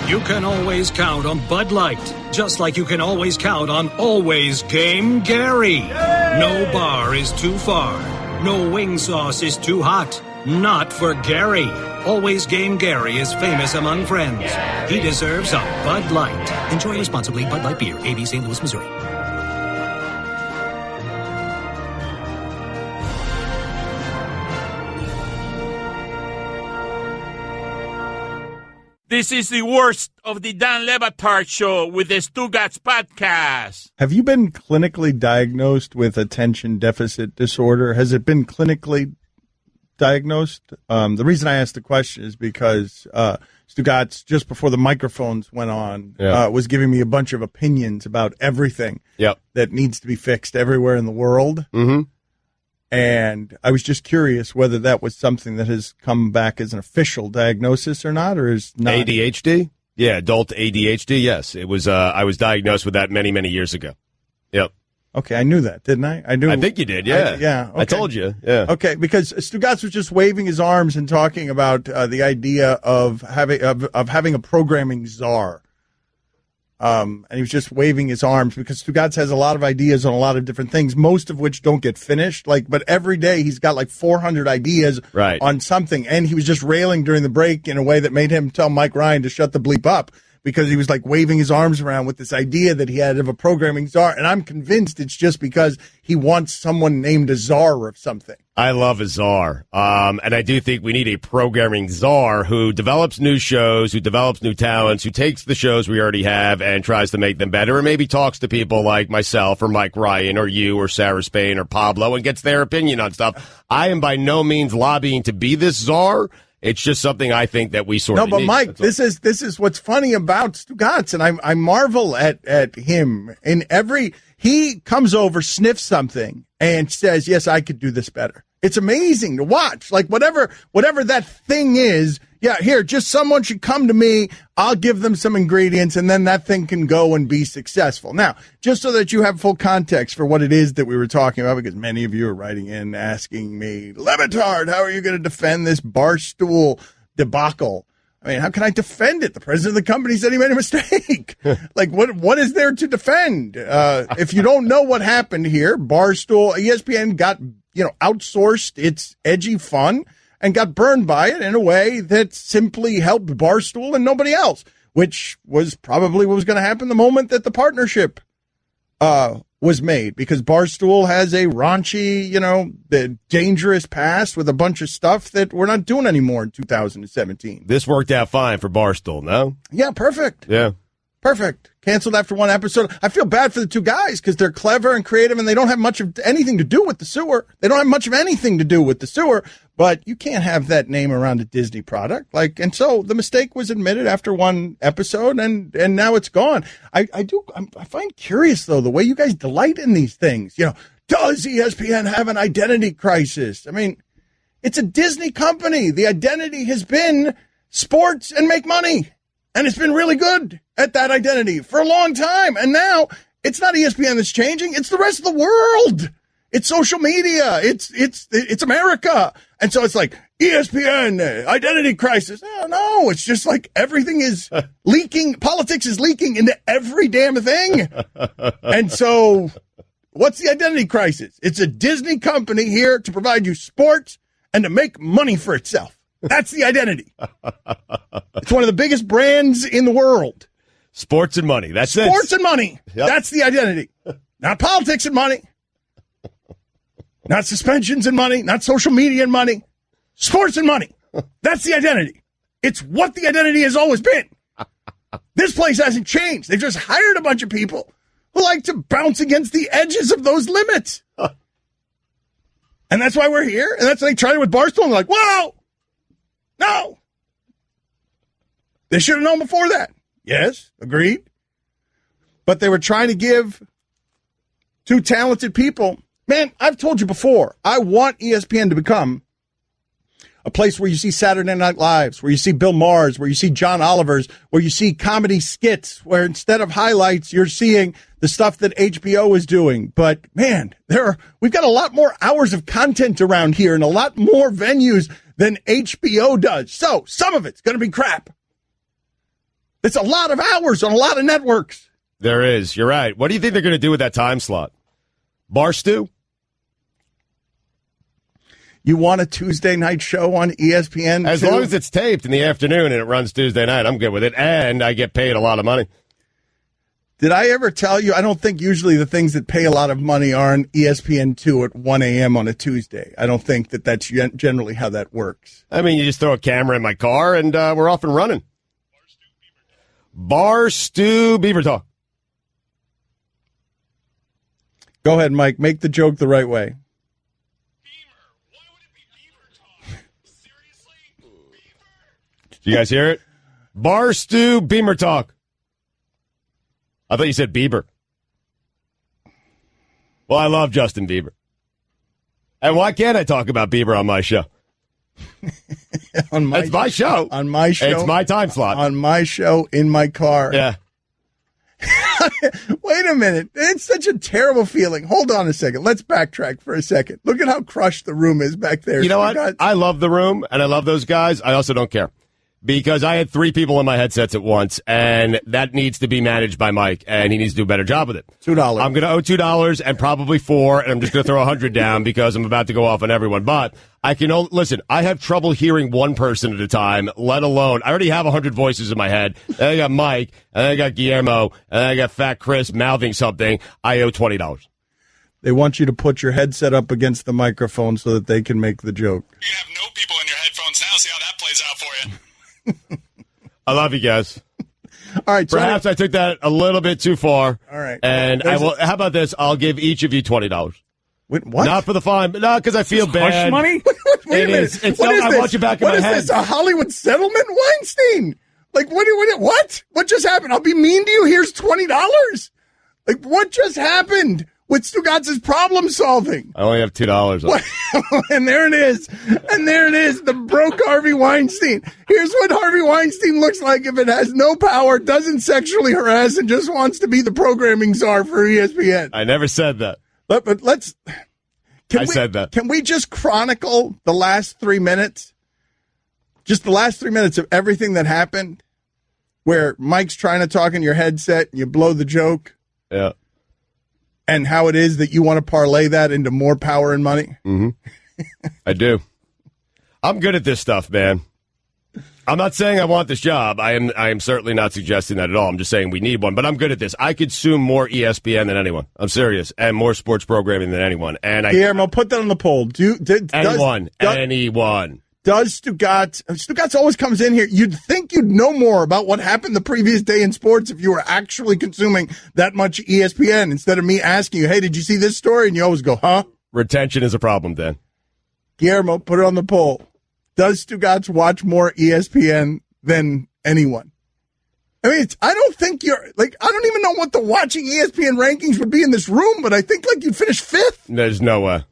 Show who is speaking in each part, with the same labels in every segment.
Speaker 1: You can always count on Bud Light, just like you can always count on Always Game Gary. No bar is too far. No wing sauce is too hot. Not for Gary. Always Game Gary is famous among friends. He deserves a Bud Light. Enjoy responsibly. Bud Light Beer, AB St. Louis, Missouri.
Speaker 2: This is the worst of the Dan Le Batard show with the Stugotz podcast.
Speaker 3: Have you been clinically diagnosed with attention deficit disorder? Has it been clinically diagnosed? The reason I asked the question is because Stugotz, just before the microphones went on, was giving me a bunch of opinions about everything that needs to be fixed everywhere in the world.
Speaker 4: Mm-hmm.
Speaker 3: And I was just curious whether that was something that has come back as an official diagnosis or not, or is not.
Speaker 4: ADHD? Yeah, adult ADHD, yes. It was. I was diagnosed with that many, many years ago. Yep.
Speaker 3: Okay, I knew that, didn't I?
Speaker 4: I think you did, yeah.
Speaker 3: Yeah. Okay.
Speaker 4: I told you, yeah.
Speaker 3: Okay, because Stugotz was just waving his arms and talking about the idea of having a programming czar. And he was just waving his arms because Stugotz has a lot of ideas on a lot of different things, most of which don't get finished. But every day he's got like 400 ideas on something. And he was just railing during the break in a way that made him tell Mike Ryan to shut the bleep up because he was like waving his arms around with this idea that he had of a programming czar. And I'm convinced it's just because he wants someone named a czar of something.
Speaker 4: I love a czar. And I do think we need a programming czar who develops new shows, who develops new talents, who takes the shows we already have and tries to make them better, and maybe talks to people like myself or Mike Ryan or you or Sarah Spain or Pablo and gets their opinion on stuff. I am by no means lobbying to be this czar. It's just something I think that we sort of need.
Speaker 3: No, but Mike, this is what's funny about Stugotz, and I marvel at him. He comes over, sniffs something, and says, "Yes, I could do this better." It's amazing to watch. Like whatever that thing is, here, just someone should come to me. I'll give them some ingredients, and then that thing can go and be successful. Now, just so that you have full context for what it is that we were talking about, because many of you are writing in asking me, Le Batard, how are you going to defend this Barstool debacle? I mean, how can I defend it? The president of the company said he made a mistake. Like, what is there to defend? If you don't know what happened here, Barstool, ESPN got, outsourced its edgy fun and got burned by it in a way that simply helped Barstool and nobody else, which was probably what was going to happen the moment that the partnership was made, because Barstool has a raunchy, the dangerous past with a bunch of stuff that we're not doing anymore in 2017.
Speaker 4: This worked out fine for Barstool, no?
Speaker 3: Yeah, perfect.
Speaker 4: Yeah.
Speaker 3: Perfect. Canceled after one episode. I feel bad for the two guys because they're clever and creative and they don't have much of anything to do with the sewer. But you can't have that name around a Disney product. And so the mistake was admitted after one episode and now it's gone. I find curious, though, the way you guys delight in these things. Does ESPN have an identity crisis? I mean, it's a Disney company. The identity has been sports and make money. And it's been really good at that identity for a long time. And now it's not ESPN that's changing. It's the rest of the world. It's social media. It's America. And so it's like ESPN identity crisis. No, it's just like everything is leaking. Politics is leaking into every damn thing. And so what's the identity crisis? It's a Disney company here to provide you sports and to make money for itself. That's the identity. It's one of the biggest brands in the world.
Speaker 4: Sports and money. That's it.
Speaker 3: Sports and money. Yep. That's the identity. Not politics and money. Not suspensions and money. Not social media and money. Sports and money. That's the identity. It's what the identity has always been. This place hasn't changed. They've just hired a bunch of people who like to bounce against the edges of those limits. And that's why we're here. And that's why they tried it with Barstool. And they're like, whoa. No. They should have known before that. Yes, agreed. But they were trying to give two talented people. Man, I've told you before, I want ESPN to become a place where you see Saturday Night Lives, where you see Bill Maher's, where you see John Oliver's, where you see comedy skits, where instead of highlights, you're seeing the stuff that HBO is doing. But, man, we've got a lot more hours of content around here and a lot more venues than HBO does. So some of it's going to be crap. It's a lot of hours on a lot of networks.
Speaker 4: There is. You're right. What do you think they're going to do with that time slot? Bar stew?
Speaker 3: You want a Tuesday night show on ESPN?
Speaker 4: As long as it's taped in the afternoon and it runs Tuesday night, I'm good with it. And I get paid a lot of money.
Speaker 3: Did I ever tell you? I don't think usually the things that pay a lot of money are on ESPN2 at 1 a.m. on a Tuesday. I don't think that that's generally how that works.
Speaker 4: I mean, you just throw a camera in my car and we're off and running. Bar Stew Beaver Talk.
Speaker 3: Go ahead, Mike. Make the joke the right way.
Speaker 4: Did you guys hear it? Bar Stew Beamer Talk. I thought you said Bieber. Well, I love Justin Bieber. And why can't I talk about Bieber on my show? It's my show.
Speaker 3: On my show.
Speaker 4: It's my time slot.
Speaker 3: On my show, in my car.
Speaker 4: Yeah.
Speaker 3: Wait a minute. It's such a terrible feeling. Hold on a second. Let's backtrack for a second. Look at how crushed the room is back there.
Speaker 4: You know what? I love the room, and I love those guys. I also don't care. Because I had 3 people in my headsets at once, and that needs to be managed by Mike, and he needs to do a better job with it.
Speaker 3: $2.
Speaker 4: I'm going to owe $2 and probably $4, and I'm just going to throw $100 down because I'm about to go off on everyone. But I can listen. I have trouble hearing one person at a time, let alone I already have 100 voices in my head. And I got Mike, and I got Guillermo, and I got Fat Chris mouthing something. I owe $20.
Speaker 3: They want you to put your headset up against the microphone so that they can make the joke.
Speaker 5: You have no people in your headphones now. See how that plays out for you.
Speaker 4: I love you guys.
Speaker 3: All right.
Speaker 4: Perhaps I took that a little bit too far.
Speaker 3: All right.
Speaker 4: And I will. How about this? I'll give each of you $20.
Speaker 3: Wait, what?
Speaker 4: Not for the fine, but not because I feel bad.
Speaker 6: Hush money?
Speaker 3: Wait a minute.
Speaker 4: It's
Speaker 3: What is
Speaker 4: I
Speaker 3: this?
Speaker 4: want you back in my head.
Speaker 3: What is this? A Hollywood settlement, Weinstein? Like what? What just happened? I'll be mean to you. Here's $20. Like what just happened with Stugotz's problem solving?
Speaker 4: I only have $2.
Speaker 3: And there it is. And there it is. The broke Harvey Weinstein. Here's what Harvey Weinstein looks like if it has no power, doesn't sexually harass, and just wants to be the programming czar for ESPN.
Speaker 4: I never said that.
Speaker 3: But let's.
Speaker 4: Said that.
Speaker 3: Can we just chronicle the last 3 minutes? Just the last 3 minutes of everything that happened, where Mike's trying to talk in your headset and you blow the joke.
Speaker 4: Yeah.
Speaker 3: And how it is that you want to parlay that into more power and money?
Speaker 4: Mm-hmm. I do. I'm good at this stuff, man. I'm not saying I want this job. I am certainly not suggesting that at all. I'm just saying we need one. But I'm good at this. I consume more ESPN than anyone. I'm serious. And more sports programming than anyone. And
Speaker 3: Guillermo, put that on the poll.
Speaker 4: Anyone.
Speaker 3: Does Stugotz always comes in here. You'd think you'd know more about what happened the previous day in sports if you were actually consuming that much ESPN instead of me asking you, hey, did you see this story? And you always go, huh?
Speaker 4: Retention is a problem, Dan.
Speaker 3: Guillermo, put it on the poll. Does Stugotz watch more ESPN than anyone? I mean, I don't think I don't even know what the watching ESPN rankings would be in this room, but I think you'd finish 5th.
Speaker 4: There's no way.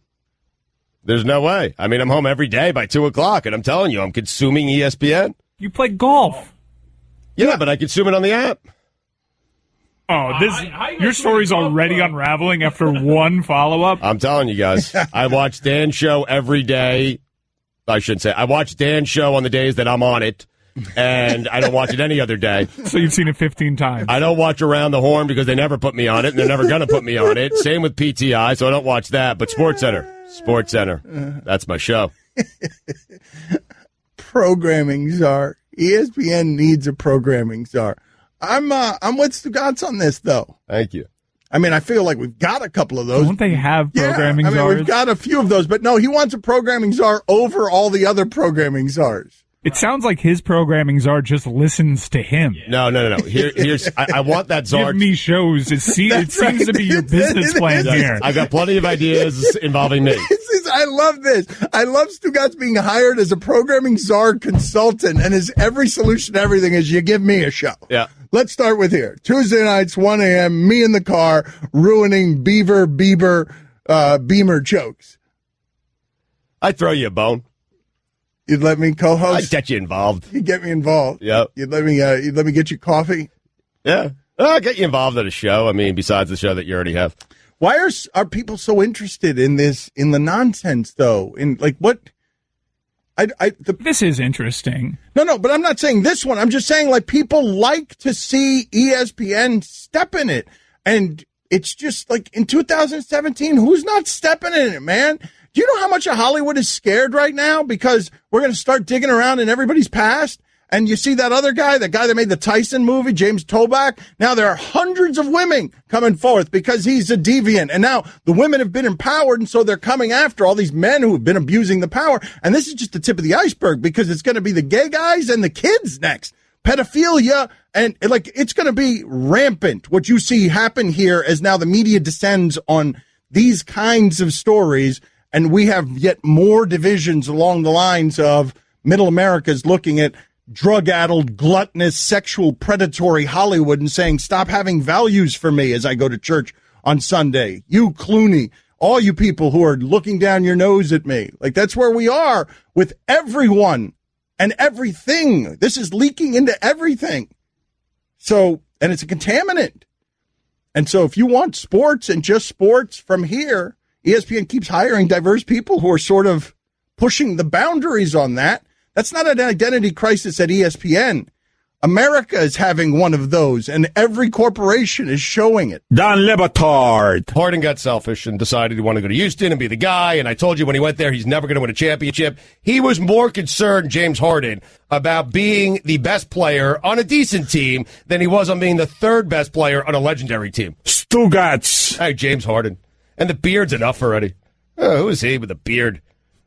Speaker 4: There's no way. I mean, I'm home every day by 2 o'clock, and I'm telling you, I'm consuming ESPN.
Speaker 6: You play golf.
Speaker 4: Yeah, but I consume it on the app.
Speaker 6: Oh, your story's already unraveling after one follow-up?
Speaker 4: I'm telling you guys. I watch Dan's show every day. I shouldn't say. I watch Dan's show on the days that I'm on it, and I don't watch it any other day.
Speaker 6: So you've seen it 15 times.
Speaker 4: I don't watch Around the Horn because they never put me on it, and they're never going to put me on it. Same with PTI, so I don't watch that. But SportsCenter, that's my show.
Speaker 3: Programming czar. ESPN needs a programming czar. I'm with Stugotz on this, though.
Speaker 4: Thank you.
Speaker 3: I mean, I feel like we've got a couple of those.
Speaker 6: Don't they have programming czars?
Speaker 3: I mean, we've got a few of those, but no, he wants a programming czar over all the other programming czars.
Speaker 6: It sounds like his programming czar just listens to him.
Speaker 4: No. Here's I want that czar.
Speaker 6: Give me shows. It seems to be your business plan here.
Speaker 4: I've got plenty of ideas involving me.
Speaker 3: I love this. I love Stugotz being hired as a programming czar consultant, and his every solution to everything is you give me a show.
Speaker 4: Yeah.
Speaker 3: Let's start with here. Tuesday nights, 1 a.m., me in the car, ruining Beamer jokes.
Speaker 4: I'd throw you a bone.
Speaker 3: You'd let me co-host?
Speaker 4: I'd get you involved.
Speaker 3: You'd get me involved?
Speaker 4: Yep.
Speaker 3: You'd let me get you coffee?
Speaker 4: Yeah. I'll get you involved at a show. I mean, besides the show that you already have.
Speaker 3: Why are people so interested in this, in the nonsense, though? In, like, what?
Speaker 6: This is interesting.
Speaker 3: No, but I'm not saying this one. I'm just saying, like, people like to see ESPN step in it. And it's just like in 2017, who's not stepping in it, man? Do you know how much of Hollywood is scared right now? Because we're going to start digging around in everybody's past. And you see that other guy, the guy that made the Tyson movie, James Toback. Now there are hundreds of women coming forth because he's a deviant. And now the women have been empowered, and so they're coming after all these men who have been abusing the power. And this is just the tip of the iceberg, because it's going to be the gay guys and the kids next. Pedophilia, and like it's going to be rampant. What you see happen here as now the media descends on these kinds of stories, and we have yet more divisions along the lines of middle America's looking at drug-addled, gluttonous, sexual, predatory Hollywood and saying, stop having values for me as I go to church on Sunday. You, Clooney, all you people who are looking down your nose at me. Like, that's where we are with everyone and everything. This is leaking into everything. So, and it's a contaminant. And so if you want sports and just sports from here, ESPN keeps hiring diverse people who are sort of pushing the boundaries on that. That's not an identity crisis at ESPN. America is having one of those, and every corporation is showing it.
Speaker 2: Don Le Batard.
Speaker 4: Harden got selfish and decided he wanted to go to Houston and be the guy, and I told you when he went there, he's never going to win a championship. He was more concerned, James Harden, about being the best player on a decent team than he was on being the third best player on a legendary team.
Speaker 2: Stugotz.
Speaker 4: Hey, James Harden. And the beard's enough already. Who is he with a beard?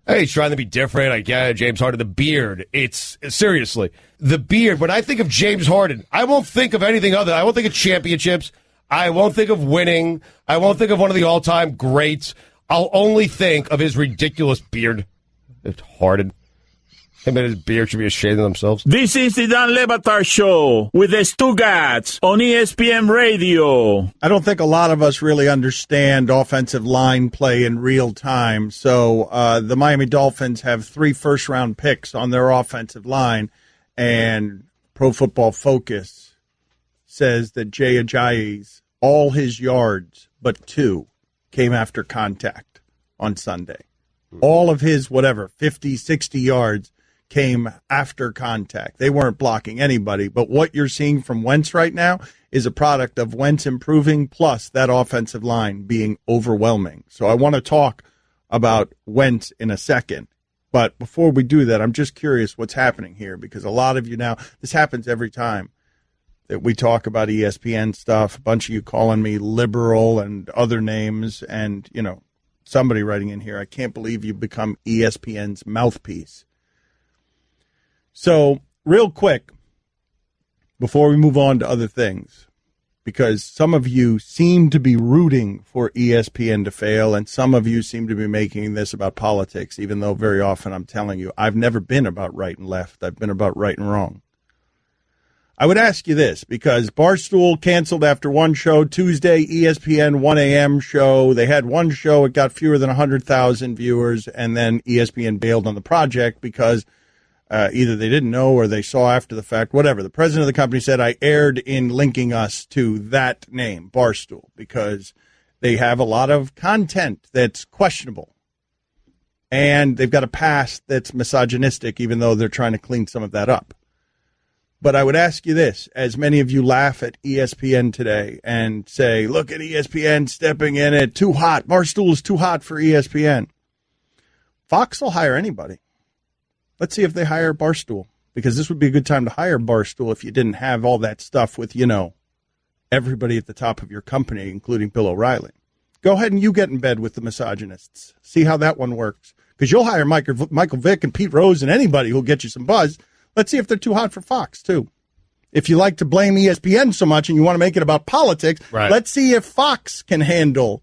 Speaker 4: Hey, he's trying to be different. I get it, James Harden. The beard. It's seriously the beard. When I think of James Harden, I won't think of anything other. I won't think of championships. I won't think of winning. I won't think of one of the all-time greats. I'll only think of his ridiculous beard. It's Harden. Him and his beard should be ashamed of themselves.
Speaker 2: This is the Don Le Batard Show with the Stugotz on ESPN Radio.
Speaker 3: I don't think a lot of us really understand offensive line play in real time. So the Miami Dolphins have 3 first-round picks on their offensive line, and Pro Football Focus says that Jay Ajayi's, all his yards but 2 came after contact on Sunday. All of his, 50, 60 yards came after contact. They weren't blocking anybody, but what you're seeing from Wentz right now is a product of Wentz improving plus that offensive line being overwhelming. So I want to talk about Wentz in a second. But before we do that, I'm just curious what's happening here, because a lot of you now, this happens every time that we talk about ESPN stuff. A bunch of you calling me liberal and other names, and, somebody writing in here, I can't believe you've become ESPN's mouthpiece. So, real quick, before we move on to other things, because some of you seem to be rooting for ESPN to fail, and some of you seem to be making this about politics, even though very often I'm telling you, I've never been about right and left. I've been about right and wrong. I would ask you this, because Barstool canceled after one show, Tuesday, ESPN 1 a.m. show. They had one show, it got fewer than 100,000 viewers, and then ESPN bailed on the project because either they didn't know or they saw after the fact, whatever. The president of the company said, I erred in linking us to that name, Barstool, because they have a lot of content that's questionable. And they've got a past that's misogynistic, even though they're trying to clean some of that up. But I would ask you this, as many of you laugh at ESPN today and say, look at ESPN stepping in it, too hot. Barstool is too hot for ESPN. Fox will hire anybody. Let's see if they hire Barstool, because this would be a good time to hire Barstool if you didn't have all that stuff with, everybody at the top of your company, including Bill O'Reilly. Go ahead and you get in bed with the misogynists. See how that one works, because you'll hire Michael Vick and Pete Rose and anybody who'll get you some buzz. Let's see if they're too hot for Fox, too. If you like to blame ESPN so much and you want to make it about politics, right, let's see if Fox can handle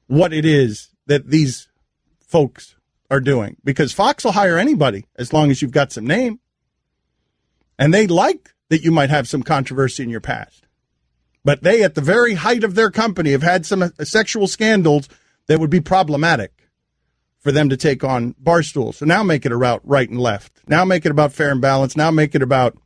Speaker 3: what it is that these folks are doing, because Fox will hire anybody as long as you've got some name, and they like that you might have some controversy in your past. But they, at the very height of their company, have had some sexual scandals that would be problematic for them to take on Barstool. So now make it about right and left. Now make it about fair and balanced. Now make it about,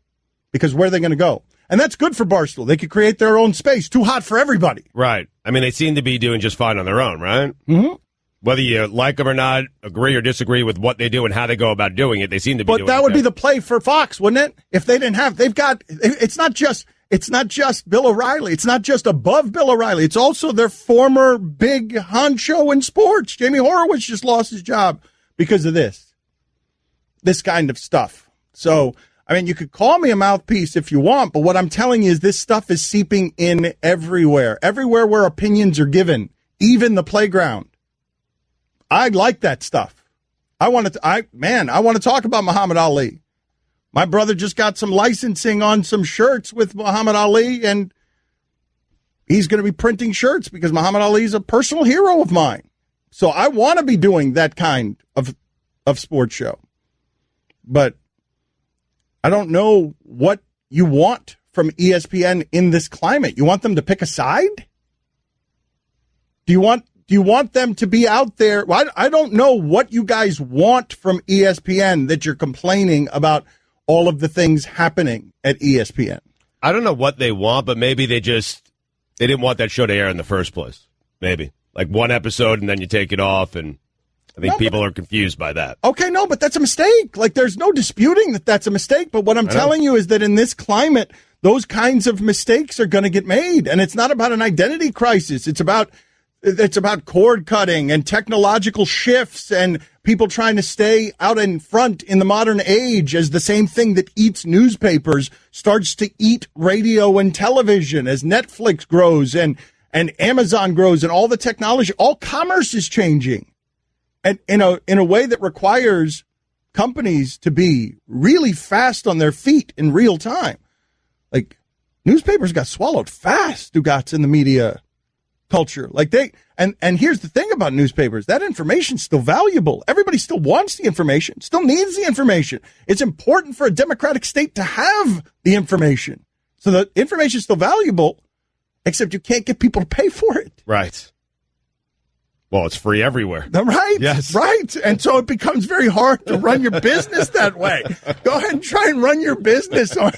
Speaker 3: because where are they going to go? And that's good for Barstool. They could create their own space. Too hot for everybody.
Speaker 4: Right. I mean, they seem to be doing just fine on their own, right?
Speaker 3: Mm-hmm.
Speaker 4: Whether you like them or not, agree or disagree with what they do and how they go about doing it, they seem to be doing it.
Speaker 3: But that would be the play for Fox, wouldn't it? If they didn't have, it's not just Bill O'Reilly. It's not just above Bill O'Reilly. It's also their former big honcho in sports. Jamie Horowitz just lost his job because of this kind of stuff. So, I mean, you could call me a mouthpiece if you want, but what I'm telling you is this stuff is seeping in everywhere where opinions are given, even the playground. I like that stuff. I want to talk about Muhammad Ali. My brother just got some licensing on some shirts with Muhammad Ali, and he's going to be printing shirts because Muhammad Ali is a personal hero of mine. So I want to be doing that kind of sports show. But I don't know what you want from ESPN in this climate. You want them to pick a side? Do you want them to be out there? Well, I don't know what you guys want from ESPN that you're complaining about all of the things happening at ESPN.
Speaker 4: I don't know what they want, but maybe they didn't want that show to air in the first place. Maybe. Like one episode and then you take it off, and I think people are confused by that.
Speaker 3: Okay, no, but that's a mistake. Like, there's no disputing that that's a mistake, but what I'm telling you is that in this climate, those kinds of mistakes are going to get made, and it's not about an identity crisis. It's about cord cutting and technological shifts and people trying to stay out in front in the modern age as the same thing that eats newspapers starts to eat radio and television as Netflix grows and Amazon grows and all the technology, all commerce is changing. And in a way that requires companies to be really fast on their feet in real time. Like, newspapers got swallowed fast, Stugotz, in the media culture. Like and here's the thing about newspapers, that information's still valuable. Everybody still wants the information, still needs the information. It's important for a democratic state to have the information. So the information is still valuable, except you can't get people to pay for it.
Speaker 4: Right. Well, it's free everywhere.
Speaker 3: Right.
Speaker 4: Yes.
Speaker 3: Right. And so it becomes very hard to run your business that way. Go ahead and try and run your business on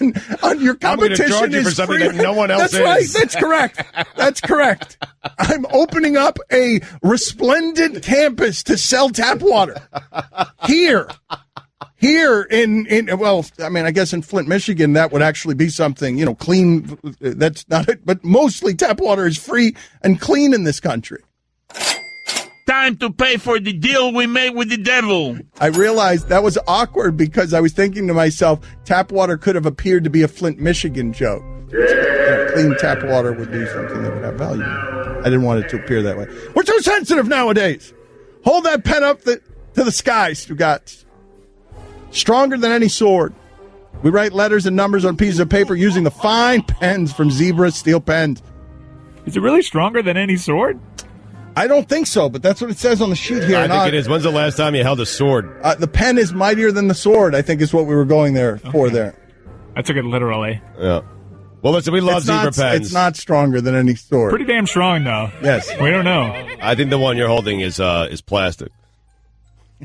Speaker 3: your competition.
Speaker 4: I'm going to charge you for something that no one else is.
Speaker 3: That's right. That's correct. That's correct. I'm opening up a resplendent campus to sell tap water here in well, I mean, I guess in Flint, Michigan, that would actually be something, clean. That's not it. But mostly tap water is free and clean in this country.
Speaker 2: Time to pay for the deal we made with the devil.
Speaker 3: I realized that was awkward because I was thinking to myself, tap water could have appeared to be a Flint, Michigan joke. Clean tap water would be something that would have value. I didn't want it to appear that way. We're too sensitive nowadays. Hold that pen up to the sky, Stugotz. Stronger than any sword. We write letters and numbers on pieces of paper using the fine pens from Zebra steel pens.
Speaker 6: Is it really stronger than any sword?
Speaker 3: I don't think so, but that's what it says on the sheet here.
Speaker 4: I think it is. When's the last time you held a sword?
Speaker 3: The pen is mightier than the sword, I think is what we were going there for there.
Speaker 6: I took it literally.
Speaker 4: Yeah. Well, listen, we love Zebra pens.
Speaker 3: It's not stronger than any sword.
Speaker 6: Pretty damn strong, though.
Speaker 3: Yes.
Speaker 6: We don't know.
Speaker 4: I think the one you're holding is plastic.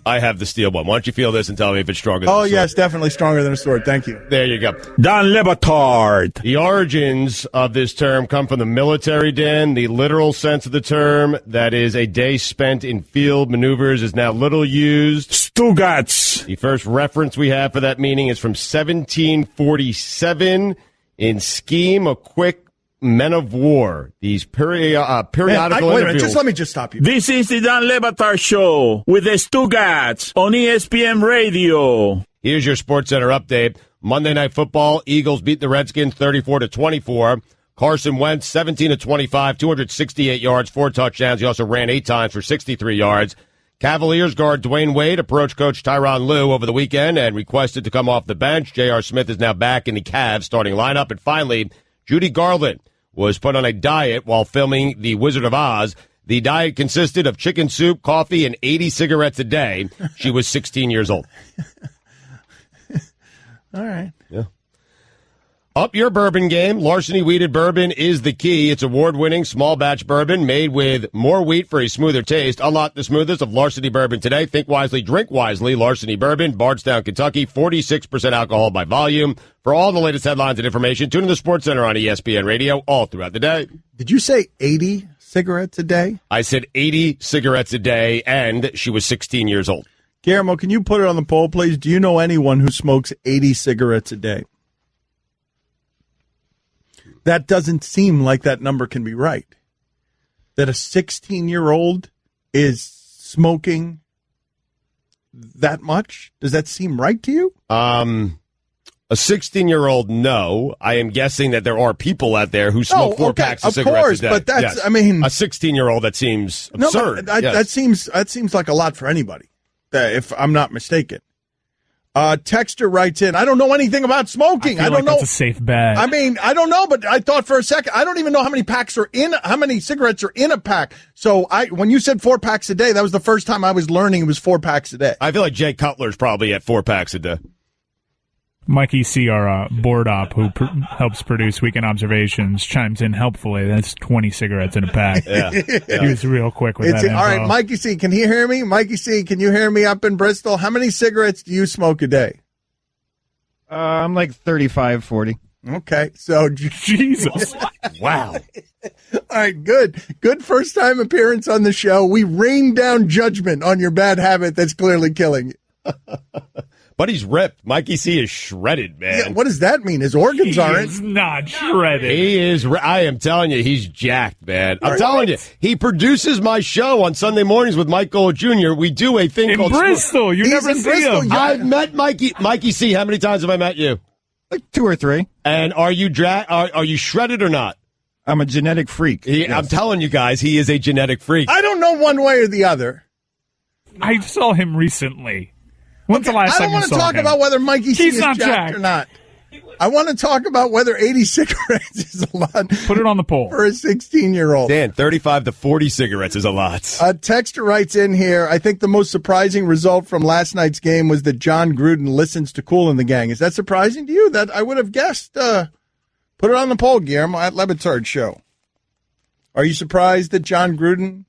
Speaker 4: I have the steel one. Why don't you feel this and tell me if it's stronger than a sword?
Speaker 3: Oh, yes, definitely stronger than a sword. Thank you.
Speaker 4: There you go.
Speaker 2: Dan Batard.
Speaker 4: The origins of this term come from the military, Dan. The literal sense of the term, that is a day spent in field maneuvers, is now little used.
Speaker 2: Stugotz.
Speaker 4: The first reference we have for that meaning is from 1747 in Scheme, a Quick Men of War. These periodical
Speaker 3: wait a minute,
Speaker 4: interviews.
Speaker 3: let me just stop you.
Speaker 2: This is the Dan Batard Show with the Stugotz on ESPN Radio.
Speaker 4: Here's your SportsCenter update. Monday Night Football, Eagles beat the Redskins 34-24. Carson Wentz, 17-25, 268 yards, 4 touchdowns. He also ran 8 times for 63 yards. Cavaliers guard Dwayne Wade approached Coach Tyronn Lue over the weekend and requested to come off the bench. J.R. Smith is now back in the Cavs starting lineup. And finally, Judy Garland was put on a diet while filming The Wizard of Oz. The diet consisted of chicken soup, coffee, and 80 cigarettes a day. She was 16 years old.
Speaker 3: All right.
Speaker 4: Yeah. Up your bourbon game. Larceny Wheated Bourbon is the key. It's award-winning small batch bourbon made with more wheat for a smoother taste. Unlock the smoothness of Larceny Bourbon today. Think wisely, drink wisely. Larceny Bourbon, Bardstown, Kentucky, 46% alcohol by volume. For all the latest headlines and information, tune in to SportsCenter on ESPN Radio all throughout the day.
Speaker 3: Did you say 80 cigarettes a day?
Speaker 4: I said 80 cigarettes a day, and she was 16 years old.
Speaker 3: Guillermo, can you put it on the poll, please? Do you know anyone who smokes 80 cigarettes a day? That doesn't seem like that number can be right. That a 16-year-old is smoking that much? Does that seem right to you?
Speaker 4: A 16-year-old, no. I am guessing that there are people out there who smoke 4 packs of cigarettes a day.
Speaker 3: But that's,
Speaker 4: yes.
Speaker 3: I mean,
Speaker 4: a 16-year-old, that seems absurd.
Speaker 3: No, that seems like a lot for anybody, if I'm not mistaken. Texter writes in, I don't know anything about smoking. I don't know.
Speaker 6: That's a safe bet.
Speaker 3: I mean, I don't know, but I thought for a second, I don't even know how many cigarettes are in a pack. So when you said 4 packs a day, that was the first time I was learning it was 4 packs a day.
Speaker 4: I feel like Jay Cutler's probably at 4 packs a day.
Speaker 6: Mikey C., our board op, who helps produce Weekend Observations, chimes in helpfully. That's 20 cigarettes in a pack.
Speaker 4: Yeah.
Speaker 6: He was real quick with that.
Speaker 3: All right, Mikey C., can you hear me? Mikey C., can you hear me up in Bristol? How many cigarettes do you smoke a day?
Speaker 7: I'm like 35, 40.
Speaker 3: Okay, so
Speaker 6: Jesus.
Speaker 4: Wow.
Speaker 3: All right, good. Good first time appearance on the show. We rained down judgment on your bad habit that's clearly killing you.
Speaker 4: But he's ripped. Mikey C. is shredded, man.
Speaker 3: Yeah, what does that mean? His organs aren't.
Speaker 6: He's not shredded.
Speaker 4: He is. I am telling you, he's jacked, man. I'm telling you, he produces my show on Sunday mornings with Mike Gold Jr. We do a thing called
Speaker 6: Bristol. You never see him.
Speaker 4: I've met Mikey C. How many times have I met you?
Speaker 7: Like 2 or 3.
Speaker 4: And are you shredded or not?
Speaker 7: I'm a genetic freak.
Speaker 4: Yes. I'm telling you guys, he is a genetic freak.
Speaker 3: I don't know one way or the other.
Speaker 6: I saw him recently. When's the last time you saw him?
Speaker 3: I don't want to talk about whether Mikey C is jacked or not. I want to talk about whether 80 cigarettes is a lot.
Speaker 6: Put it on the poll.
Speaker 3: For a 16-year-old.
Speaker 4: Dan, 35 to 40 cigarettes is a lot.
Speaker 3: A texter writes in here, I think the most surprising result from last night's game was that John Gruden listens to Kool and the Gang. Is that surprising to you? That I would have guessed. Put it on the poll, Guillermo, at Le Batard Show. Are you surprised that John Gruden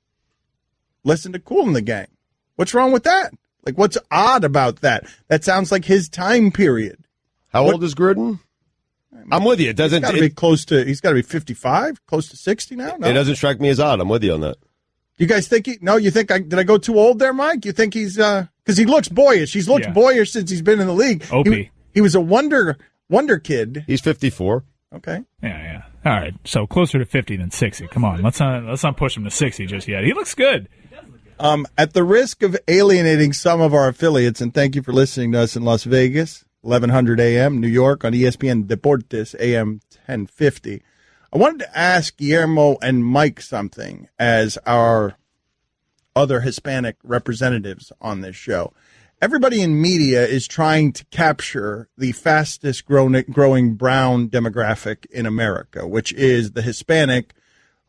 Speaker 3: listened to Kool and the Gang? What's wrong with that? Like, what's odd about that? That sounds like his time period.
Speaker 4: How old is Gruden? I'm with you. It doesn't.
Speaker 3: He's got to be 55, close to 60 now. No?
Speaker 4: It doesn't strike me as odd. I'm with you on that.
Speaker 3: You guys think you think did I go too old there, Mike? You think he's because he looks boyish. He's looked boyish since he's been in the league.
Speaker 6: Opie.
Speaker 3: He was a wonder kid.
Speaker 4: He's 54.
Speaker 3: Okay.
Speaker 6: Yeah. All right. So closer to 50 than 60. Come on. Let's not push him to 60 just yet. He looks good.
Speaker 3: At the risk of alienating some of our affiliates, and thank you for listening to us in Las Vegas, 1100 a.m., New York, on ESPN Deportes, AM 1050. I wanted to ask Guillermo and Mike something as our other Hispanic representatives on this show. Everybody in media is trying to capture the fastest growing brown demographic in America, which is the Hispanic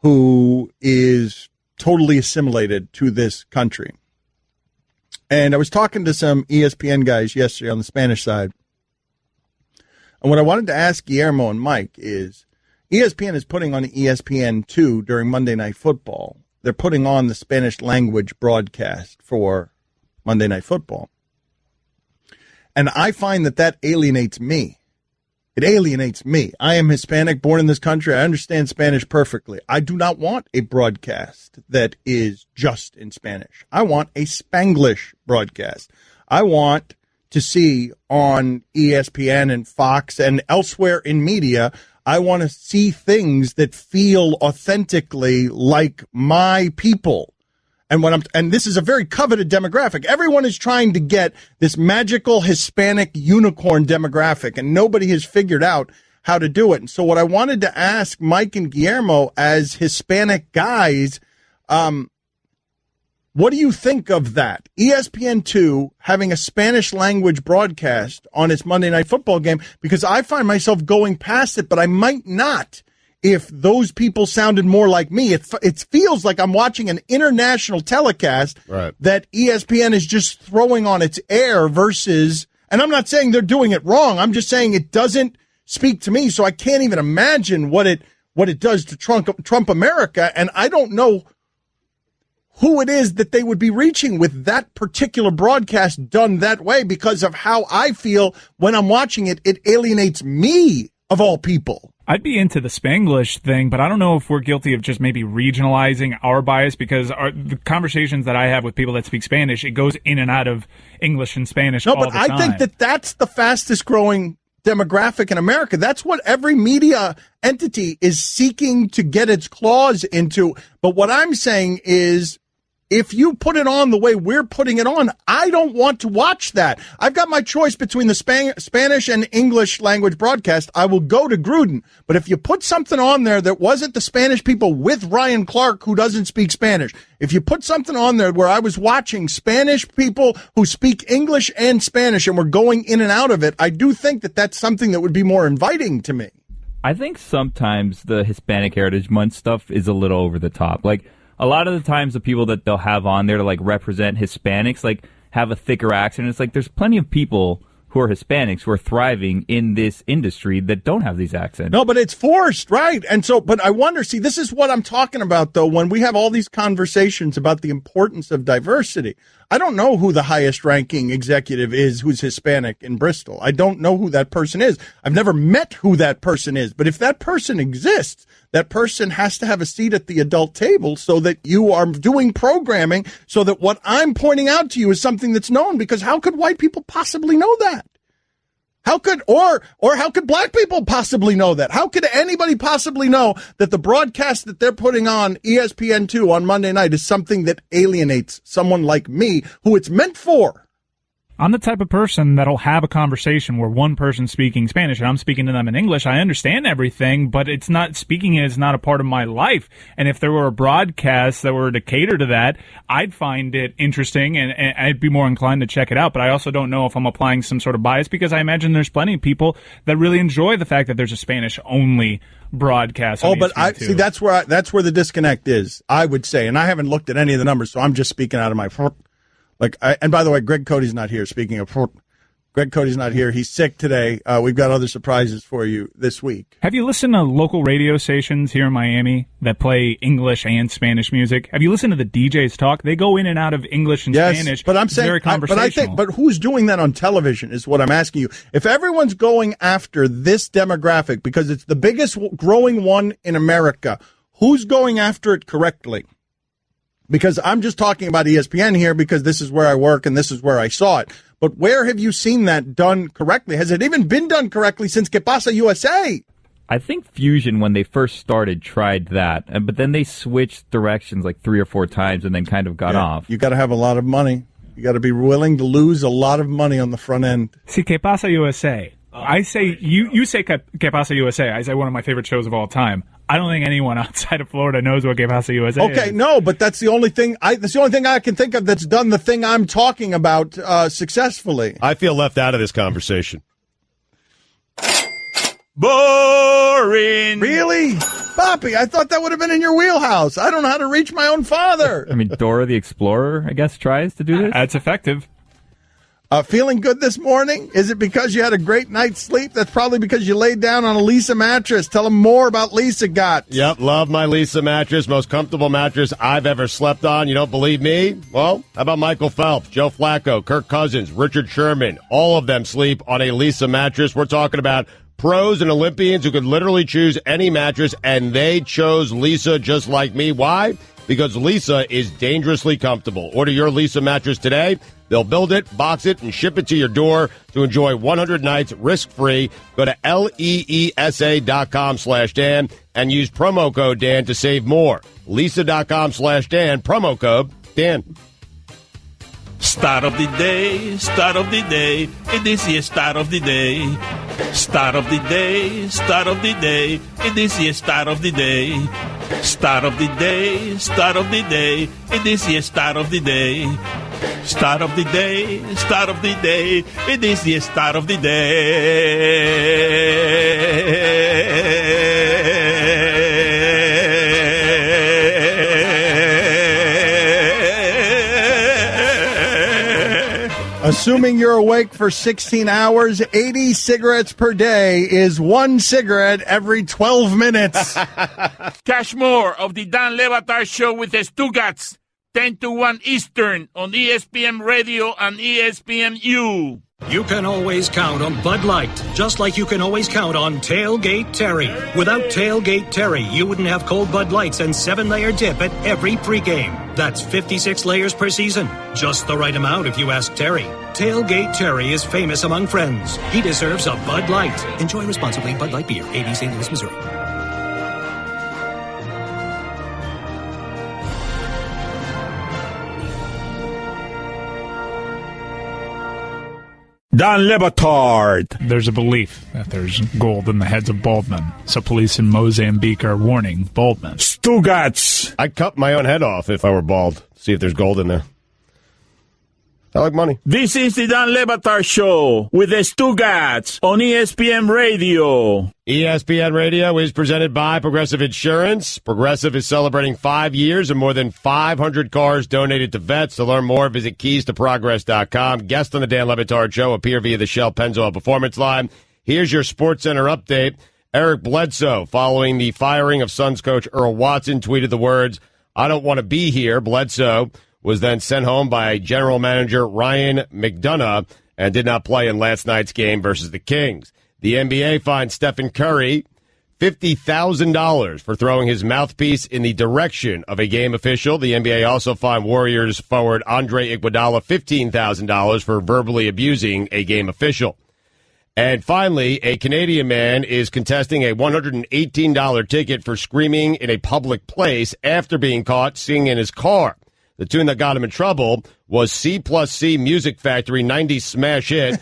Speaker 3: who is totally assimilated to this country. And I was talking to some ESPN guys yesterday on the Spanish side. And what I wanted to ask Guillermo and Mike is, ESPN is putting on ESPN2 during Monday Night Football. They're putting on the Spanish language broadcast for Monday Night Football. And I find that alienates me. It alienates me. I am Hispanic, born in this country. I understand Spanish perfectly. I do not want a broadcast that is just in Spanish. I want a Spanglish broadcast. I want to see on ESPN and Fox and elsewhere in media, I want to see things that feel authentically like my people. And this is a very coveted demographic. Everyone is trying to get this magical Hispanic unicorn demographic, and nobody has figured out how to do it. And so what I wanted to ask Mike and Guillermo as Hispanic guys, what do you think of that? ESPN2 having a Spanish language broadcast on its Monday Night Football game, because I find myself going past it, but I might not. If those people sounded more like me, it feels like I'm watching an international telecast that ESPN is just throwing on its air versus, and I'm not saying they're doing it wrong. I'm just saying it doesn't speak to me. So I can't even imagine what it does to Trump America. And I don't know who it is that they would be reaching with that particular broadcast done that way, because of how I feel when I'm watching it. It alienates me, of all people.
Speaker 6: I'd be into the Spanglish thing, but I don't know if we're guilty of just maybe regionalizing our bias, because the conversations that I have with people that speak Spanish, it goes in and out of English and Spanish all the time.
Speaker 3: No, but I think that that's the fastest growing demographic in America. That's what every media entity is seeking to get its claws into. But what I'm saying is, if you put it on the way we're putting it on, I don't want to watch that. I've got my choice between the Spanish and English language broadcast. I will go to Gruden. But if you put something on there that wasn't the Spanish people with Ryan Clark, who doesn't speak Spanish, if you put something on there where I was watching Spanish people who speak English and Spanish and we're going in and out of it, I do think that that's something that would be more inviting to me.
Speaker 8: I think sometimes the Hispanic Heritage Month stuff is a little over the top. Like, a lot of the times the people that they'll have on there to, like, represent Hispanics, like, have a thicker accent. It's like there's plenty of people who are Hispanics who are thriving in this industry that don't have these accents.
Speaker 3: No, but it's forced, right? And so, but I wonder, see, this is what I'm talking about, though, when we have all these conversations about the importance of diversity. I don't know who the highest ranking executive is who's Hispanic in Bristol. I don't know who that person is. I've never met who that person is. But if that person exists, that person has to have a seat at the adult table so that you are doing programming so that what I'm pointing out to you is something that's known, because how could white people possibly know that? How could, or how could black people possibly know that? How could anybody possibly know that the broadcast that they're putting on ESPN2 on Monday night is something that alienates someone like me who it's meant for?
Speaker 6: I'm the type of person that'll have a conversation where one person's speaking Spanish and I'm speaking to them in English. I understand everything, but it's not, speaking it is not a part of my life. And if there were a broadcast that were to cater to that, I'd find it interesting and I'd be more inclined to check it out. But I also don't know if I'm applying some sort of bias, because I imagine there's plenty of people that really enjoy the fact that there's a Spanish only broadcast.
Speaker 3: Oh, but I see, that's where the disconnect is, I would say. And I haven't looked at any of the numbers, so I'm just speaking out of my and by the way, Greg Cody's not here. Speaking of, Greg Cody's not here. He's sick today. We've got other surprises for you this week.
Speaker 6: Have you listened to local radio stations here in Miami that play English and Spanish music? Have you listened to the DJs talk? They go in and out of English and Spanish.
Speaker 3: But I'm saying,
Speaker 6: very conversational.
Speaker 3: but who's doing that on television is what I'm asking you. If everyone's going after this demographic because it's the biggest growing one in America, who's going after it correctly? Because I'm just talking about ESPN here because this is where I work and this is where I saw it. But where have you seen that done correctly? Has it even been done correctly since Que Pasa USA?
Speaker 8: I think Fusion, when they first started, tried that. But then they switched directions like 3 or 4 times and then kind of got off.
Speaker 3: You got to have a lot of money. You got to be willing to lose a lot of money on the front end.
Speaker 6: See, Que Pasa USA. I say, you say Que Pasa USA. I say one of my favorite shows of all time. I don't think anyone outside of Florida knows what Que Pasa USA is.
Speaker 3: Okay, no, but that's the only thing I can think of that's done the thing I'm talking about successfully.
Speaker 4: I feel left out of this conversation.
Speaker 2: Boring.
Speaker 3: Really? Poppy, I thought that would have been in your wheelhouse. I don't know how to reach my own father.
Speaker 8: I mean, Dora the Explorer, I guess, tries to do this.
Speaker 6: That's effective.
Speaker 3: Feeling good this morning? Is it because you had a great night's sleep? That's probably because you laid down on a Lisa mattress. Tell them more about Lisa Gotz.
Speaker 4: Yep, love my Lisa mattress. Most comfortable mattress I've ever slept on. You don't believe me? Well, how about Michael Phelps, Joe Flacco, Kirk Cousins, Richard Sherman? All of them sleep on a Lisa mattress. We're talking about pros and Olympians who could literally choose any mattress, and they chose Lisa just like me. Why? Because Lisa is dangerously comfortable. Order your Lisa mattress today. They'll build it, box it, and ship it to your door to enjoy 100 nights risk-free. Go to leesa.com/Dan and use promo code Dan to save more. Leesa.com/Dan, promo code Dan.
Speaker 2: Start of the day, start of the day, it is the start of the day. Start of the day, start of the day, it is the start of the day. Start of the day, start of the day, it is the start of the day. Start of the day, start of the day, it is the start of the day.
Speaker 3: Assuming you're awake for 16 hours, 80 cigarettes per day is 1 cigarette every 12 minutes.
Speaker 2: Catch more of the Dan Le Batard Show with the Stugotz, 10 to 1 Eastern on ESPN Radio and ESPNU.
Speaker 1: You can always count on Bud Light, just like you can always count on Tailgate Terry. Without Tailgate Terry, you wouldn't have cold Bud Lights and 7-layer dip at every pregame. That's 56 layers per season. Just the right amount if you ask Terry. Tailgate Terry is famous among friends. He deserves a Bud Light. Enjoy responsibly. Bud Light Beer, 80 St. Louis, Missouri.
Speaker 9: Don Batard.
Speaker 6: There's a belief that there's gold in the heads of bald men, so police in Mozambique are warning bald men.
Speaker 9: Stugotz.
Speaker 4: I'd cut my own head off if I were bald. See if there's gold in there. I like money.
Speaker 9: This is the Don Batard Show with the Stugotz on ESPN Radio.
Speaker 4: ESPN Radio is presented by Progressive Insurance. Progressive is celebrating 5 years and more than 500 cars donated to vets. To learn more, visit keystoprogress.com. Guest on the Dan Le Batard Show appear via the Shell Pennzoil Performance Line. Here's your SportsCenter update. Eric Bledsoe, following the firing of Suns coach Earl Watson, tweeted the words, "I don't want to be here." Bledsoe was then sent home by general manager Ryan McDonough and did not play in last night's game versus the Kings. The NBA fined Stephen Curry $50,000 for throwing his mouthpiece in the direction of a game official. The NBA also fined Warriors forward Andre Iguodala $15,000 for verbally abusing a game official. And finally, a Canadian man is contesting a $118 ticket for screaming in a public place after being caught singing in his car. The tune that got him in trouble was C+C Music Factory 90s smash hit.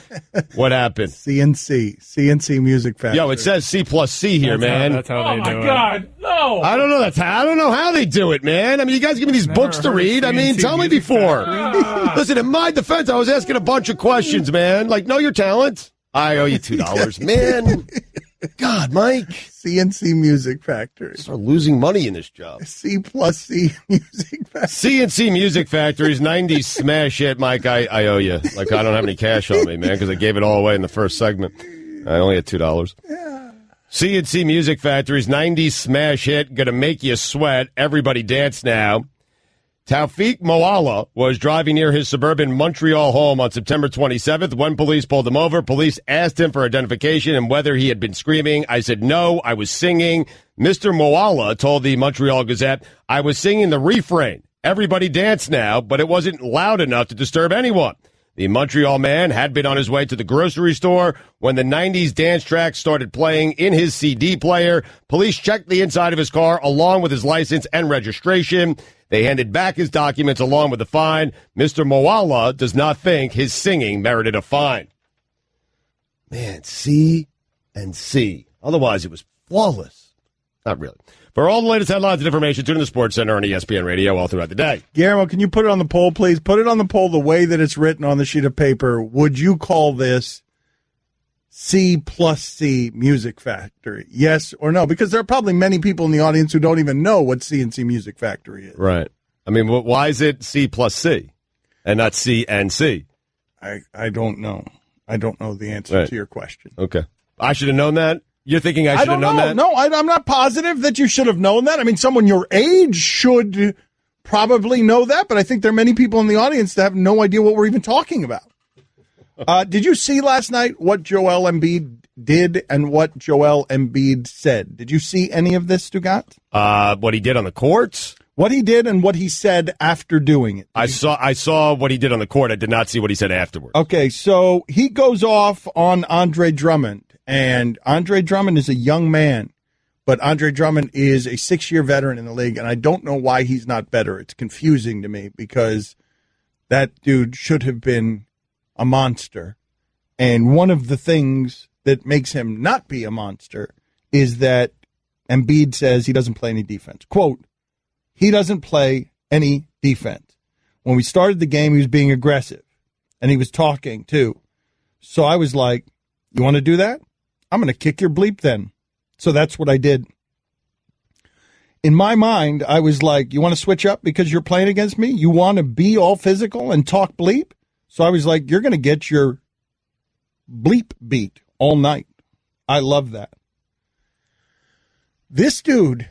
Speaker 4: What happened?
Speaker 3: CNC Music Factory.
Speaker 4: Yo, it says C+C here, man.
Speaker 6: That's how they do it.
Speaker 8: Oh, my God, no.
Speaker 4: I don't know. I don't know how they do it, man. I mean, you guys give me these books to read. I mean, tell me before. Listen, in my defense, I was asking a bunch of questions, man. Like, know your talent. I owe you $2, man. God, Mike.
Speaker 3: CNC Music Factory.
Speaker 4: Start losing money in this job.
Speaker 3: C+C Music Factory.
Speaker 4: CNC Music Factory's 90s smash hit, Mike. I owe you. Like, I don't have any cash on me, man, because I gave it all away in the first segment. I only had $2. Yeah. CNC Music Factory's 90s smash hit, gonna make you sweat. Everybody dance now. Taufik Moala was driving near his suburban Montreal home on September 27th. When police pulled him over, police asked him for identification and whether he had been screaming. I said, no, I was singing. Mr. Moala told the Montreal Gazette, I was singing the refrain. Everybody dance now, but it wasn't loud enough to disturb anyone. The Montreal man had been on his way to the grocery store when the 90s dance track started playing in his CD player. Police checked the inside of his car along with his license and registration. They handed back his documents along with the fine. Mr. Moala does not think his singing merited a fine. Man, C and C. Otherwise, it was flawless. Not really. For all the latest headlines and information, tune in the Sports Center on ESPN Radio all throughout the day.
Speaker 3: Guillermo, can you put it on the poll, please? Put it on the poll the way that it's written on the sheet of paper. Would you call this C+C Music Factory? Yes or no? Because there are probably many people in the audience who don't even know what CNC Music Factory is.
Speaker 4: Right. I mean, why is it C+C and not C and C?
Speaker 3: I don't know. I don't know the answer to your question.
Speaker 4: Okay. I should have known that? You're thinking I should have known that?
Speaker 3: No, I'm not positive that you should have known that. I mean, someone your age should probably know that, but I think there are many people in the audience that have no idea what we're even talking about. Did you see last night what Joel Embiid did and what Joel Embiid said? Did you see any of this, Stugotz?
Speaker 4: What he did on the courts?
Speaker 3: What he did and what he said after doing it.
Speaker 4: I saw what he did on the court. I did not see what he said afterwards.
Speaker 3: Okay, so he goes off on Andre Drummond, and Andre Drummond is a young man, but Andre Drummond is a 6-year veteran in the league, and I don't know why he's not better. It's confusing to me because that dude should have been a monster, and one of the things that makes him not be a monster is that Embiid says he doesn't play any defense. Quote, he doesn't play any defense. When we started the game, he was being aggressive, and he was talking, too. So I was like, you want to do that? I'm going to kick your bleep then. So that's what I did. In my mind, I was like, you want to switch up because you're playing against me? You want to be all physical and talk bleep? So I was like, you're going to get your bleep beat all night. I love that. This dude,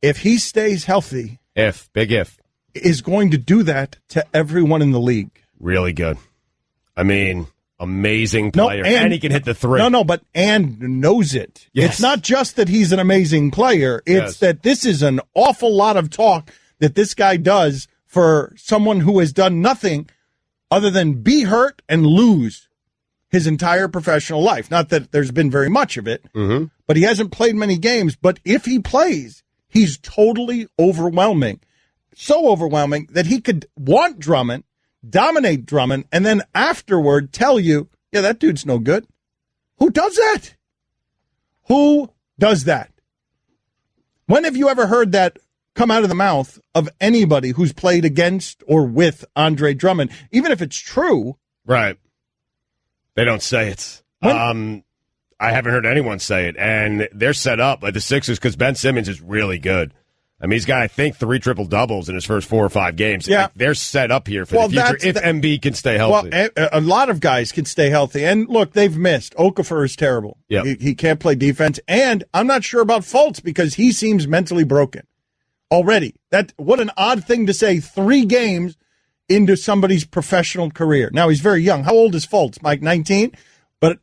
Speaker 3: if he stays healthy,
Speaker 4: big if,
Speaker 3: is going to do that to everyone in the league.
Speaker 4: Really good. I mean, Amazing player. And he can hit the three.
Speaker 3: And knows it.
Speaker 4: Yes.
Speaker 3: It's not just that he's an amazing player. It's that this is an awful lot of talk that this guy does for someone who has done nothing other than be hurt and lose his entire professional life. Not that there's been very much of it, but he hasn't played many games. But if he plays, he's totally overwhelming. So overwhelming that he could want Drummond, dominate Drummond, and then afterward tell you, yeah, that dude's no good. Who does that? Who does that? When have you ever heard that come out of the mouth of anybody who's played against or with Andre Drummond, even if it's true?
Speaker 4: Right. They don't say it. I haven't heard anyone say it, and they're set up like the Sixers because Ben Simmons is really good. I mean, he's got, I think, 3 triple-doubles in his first 4 or 5 games.
Speaker 3: Yeah.
Speaker 4: Like, they're set up here for the future if Embiid can stay healthy.
Speaker 3: Well, a lot of guys can stay healthy. And, look, they've missed. Okafor is terrible.
Speaker 4: Yep.
Speaker 3: He can't play defense. And I'm not sure about Fultz because he seems mentally broken already. What an odd thing to say 3 games into somebody's professional career. Now, he's very young. How old is Fultz, Mike? 19? But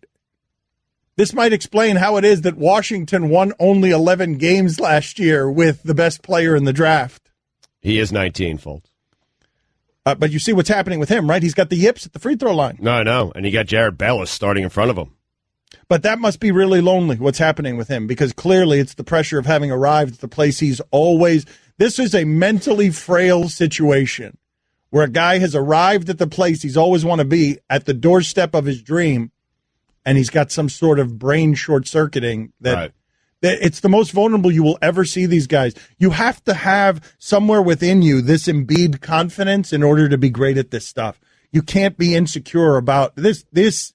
Speaker 3: this might explain how it is that Washington won only 11 games last year with the best player in the draft.
Speaker 4: He is 19, Fultz.
Speaker 3: But you see what's happening with him, right? He's got the yips at the free throw line.
Speaker 4: No, I know. And you got Jared Bellis starting in front of him.
Speaker 3: But that must be really lonely, what's happening with him, because clearly it's the pressure of having arrived at the place he's always. This is a mentally frail situation where a guy has arrived at the place he's always want to be at the doorstep of his dream. And he's got some sort of brain short-circuiting that it's the most vulnerable you will ever see these guys. You have to have somewhere within you this Embiid confidence in order to be great at this stuff. You can't be insecure about this.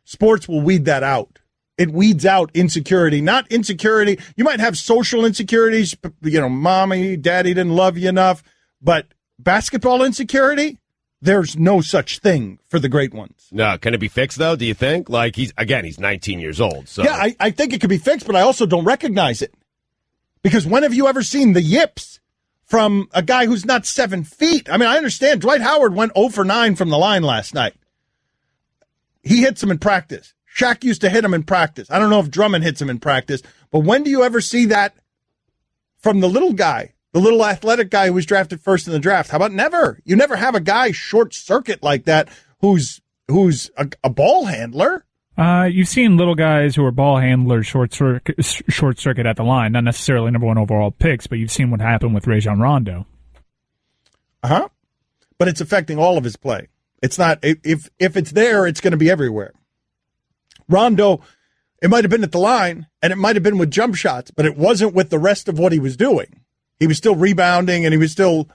Speaker 3: Sports will weed that out. It weeds out insecurity, not insecurity. You might have social insecurities, mommy, daddy didn't love you enough, but basketball insecurity, there's no such thing for the great ones.
Speaker 4: No, can it be fixed, though, do you think? Like, he's 19 years old. So.
Speaker 3: Yeah, I think it could be fixed, but I also don't recognize it. Because when have you ever seen the yips from a guy who's not 7 feet? I mean, I understand Dwight Howard went 0 for 9 from the line last night. He hits him in practice. Shaq used to hit him in practice. I don't know if Drummond hits him in practice, but when do you ever see that from the little guy? The little athletic guy who was drafted first in the draft. How about never? You never have a guy short circuit like that who's a ball handler.
Speaker 6: You've seen little guys who are ball handlers short circuit at the line, not necessarily number 1 overall picks, but you've seen what happened with Rajon Rondo.
Speaker 3: But it's affecting all of his play. It's not if it's there, it's going to be everywhere. Rondo, it might have been at the line and it might have been with jump shots, but it wasn't with the rest of what he was doing. He was still rebounding, and he was still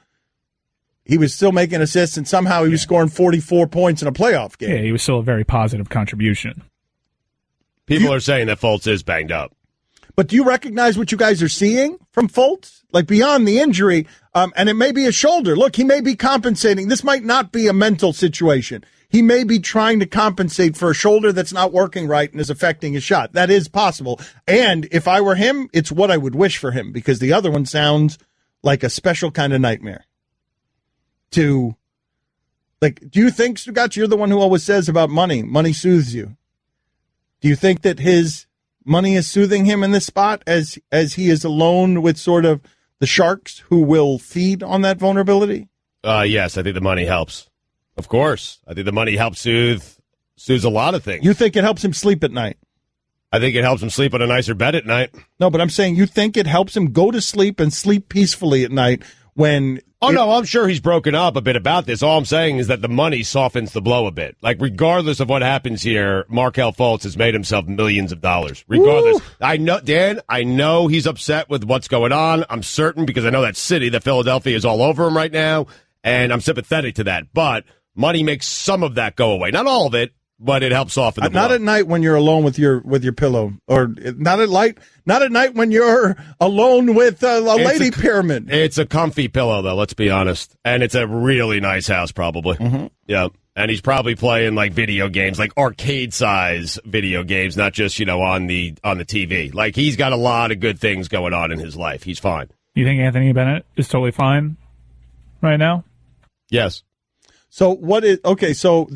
Speaker 3: making assists, and somehow he was scoring 44 points in a playoff game.
Speaker 6: Yeah, he was still a very positive contribution.
Speaker 4: People are saying that Fultz is banged up.
Speaker 3: But do you recognize what you guys are seeing from Fultz? Like beyond the injury, and it may be a shoulder. Look, he may be compensating. This might not be a mental situation. He may be trying to compensate for a shoulder that's not working right and is affecting his shot. That is possible. And if I were him, it's what I would wish for him, because the other one sounds like a special kind of nightmare. Do you think, Stugotz, you're the one who always says about money soothes you. Do you think that his money is soothing him in this spot as he is alone with sort of the sharks who will feed on that vulnerability?
Speaker 4: Yes, I think the money helps. Of course. I think the money helps soothes a lot of things.
Speaker 3: You think it helps him sleep at night?
Speaker 4: I think it helps him sleep on a nicer bed at night.
Speaker 3: No, but I'm saying you think it helps him go to sleep and sleep peacefully at night when...
Speaker 4: No, I'm sure he's broken up a bit about this. All I'm saying is that the money softens the blow a bit. Like, regardless of what happens here, Markelle Fultz has made himself millions of dollars. Regardless. Woo! I know, Dan, he's upset with what's going on. I'm certain, because I know that Philadelphia is all over him right now, and I'm sympathetic to that. But money makes some of that go away. Not all of it, but it helps soften the blow.
Speaker 3: Not at night when you're alone with your pillow, or not at night when you're alone with a lady pyramid.
Speaker 4: It's a comfy pillow, though. Let's be honest, and it's a really nice house, probably.
Speaker 3: Mm-hmm.
Speaker 4: Yeah, and he's probably playing like video games, like arcade size video games, not just on the TV. Like, he's got a lot of good things going on in his life. He's fine.
Speaker 6: You think Anthony Bennett is totally fine right now?
Speaker 4: Yes.
Speaker 3: So what is okay? So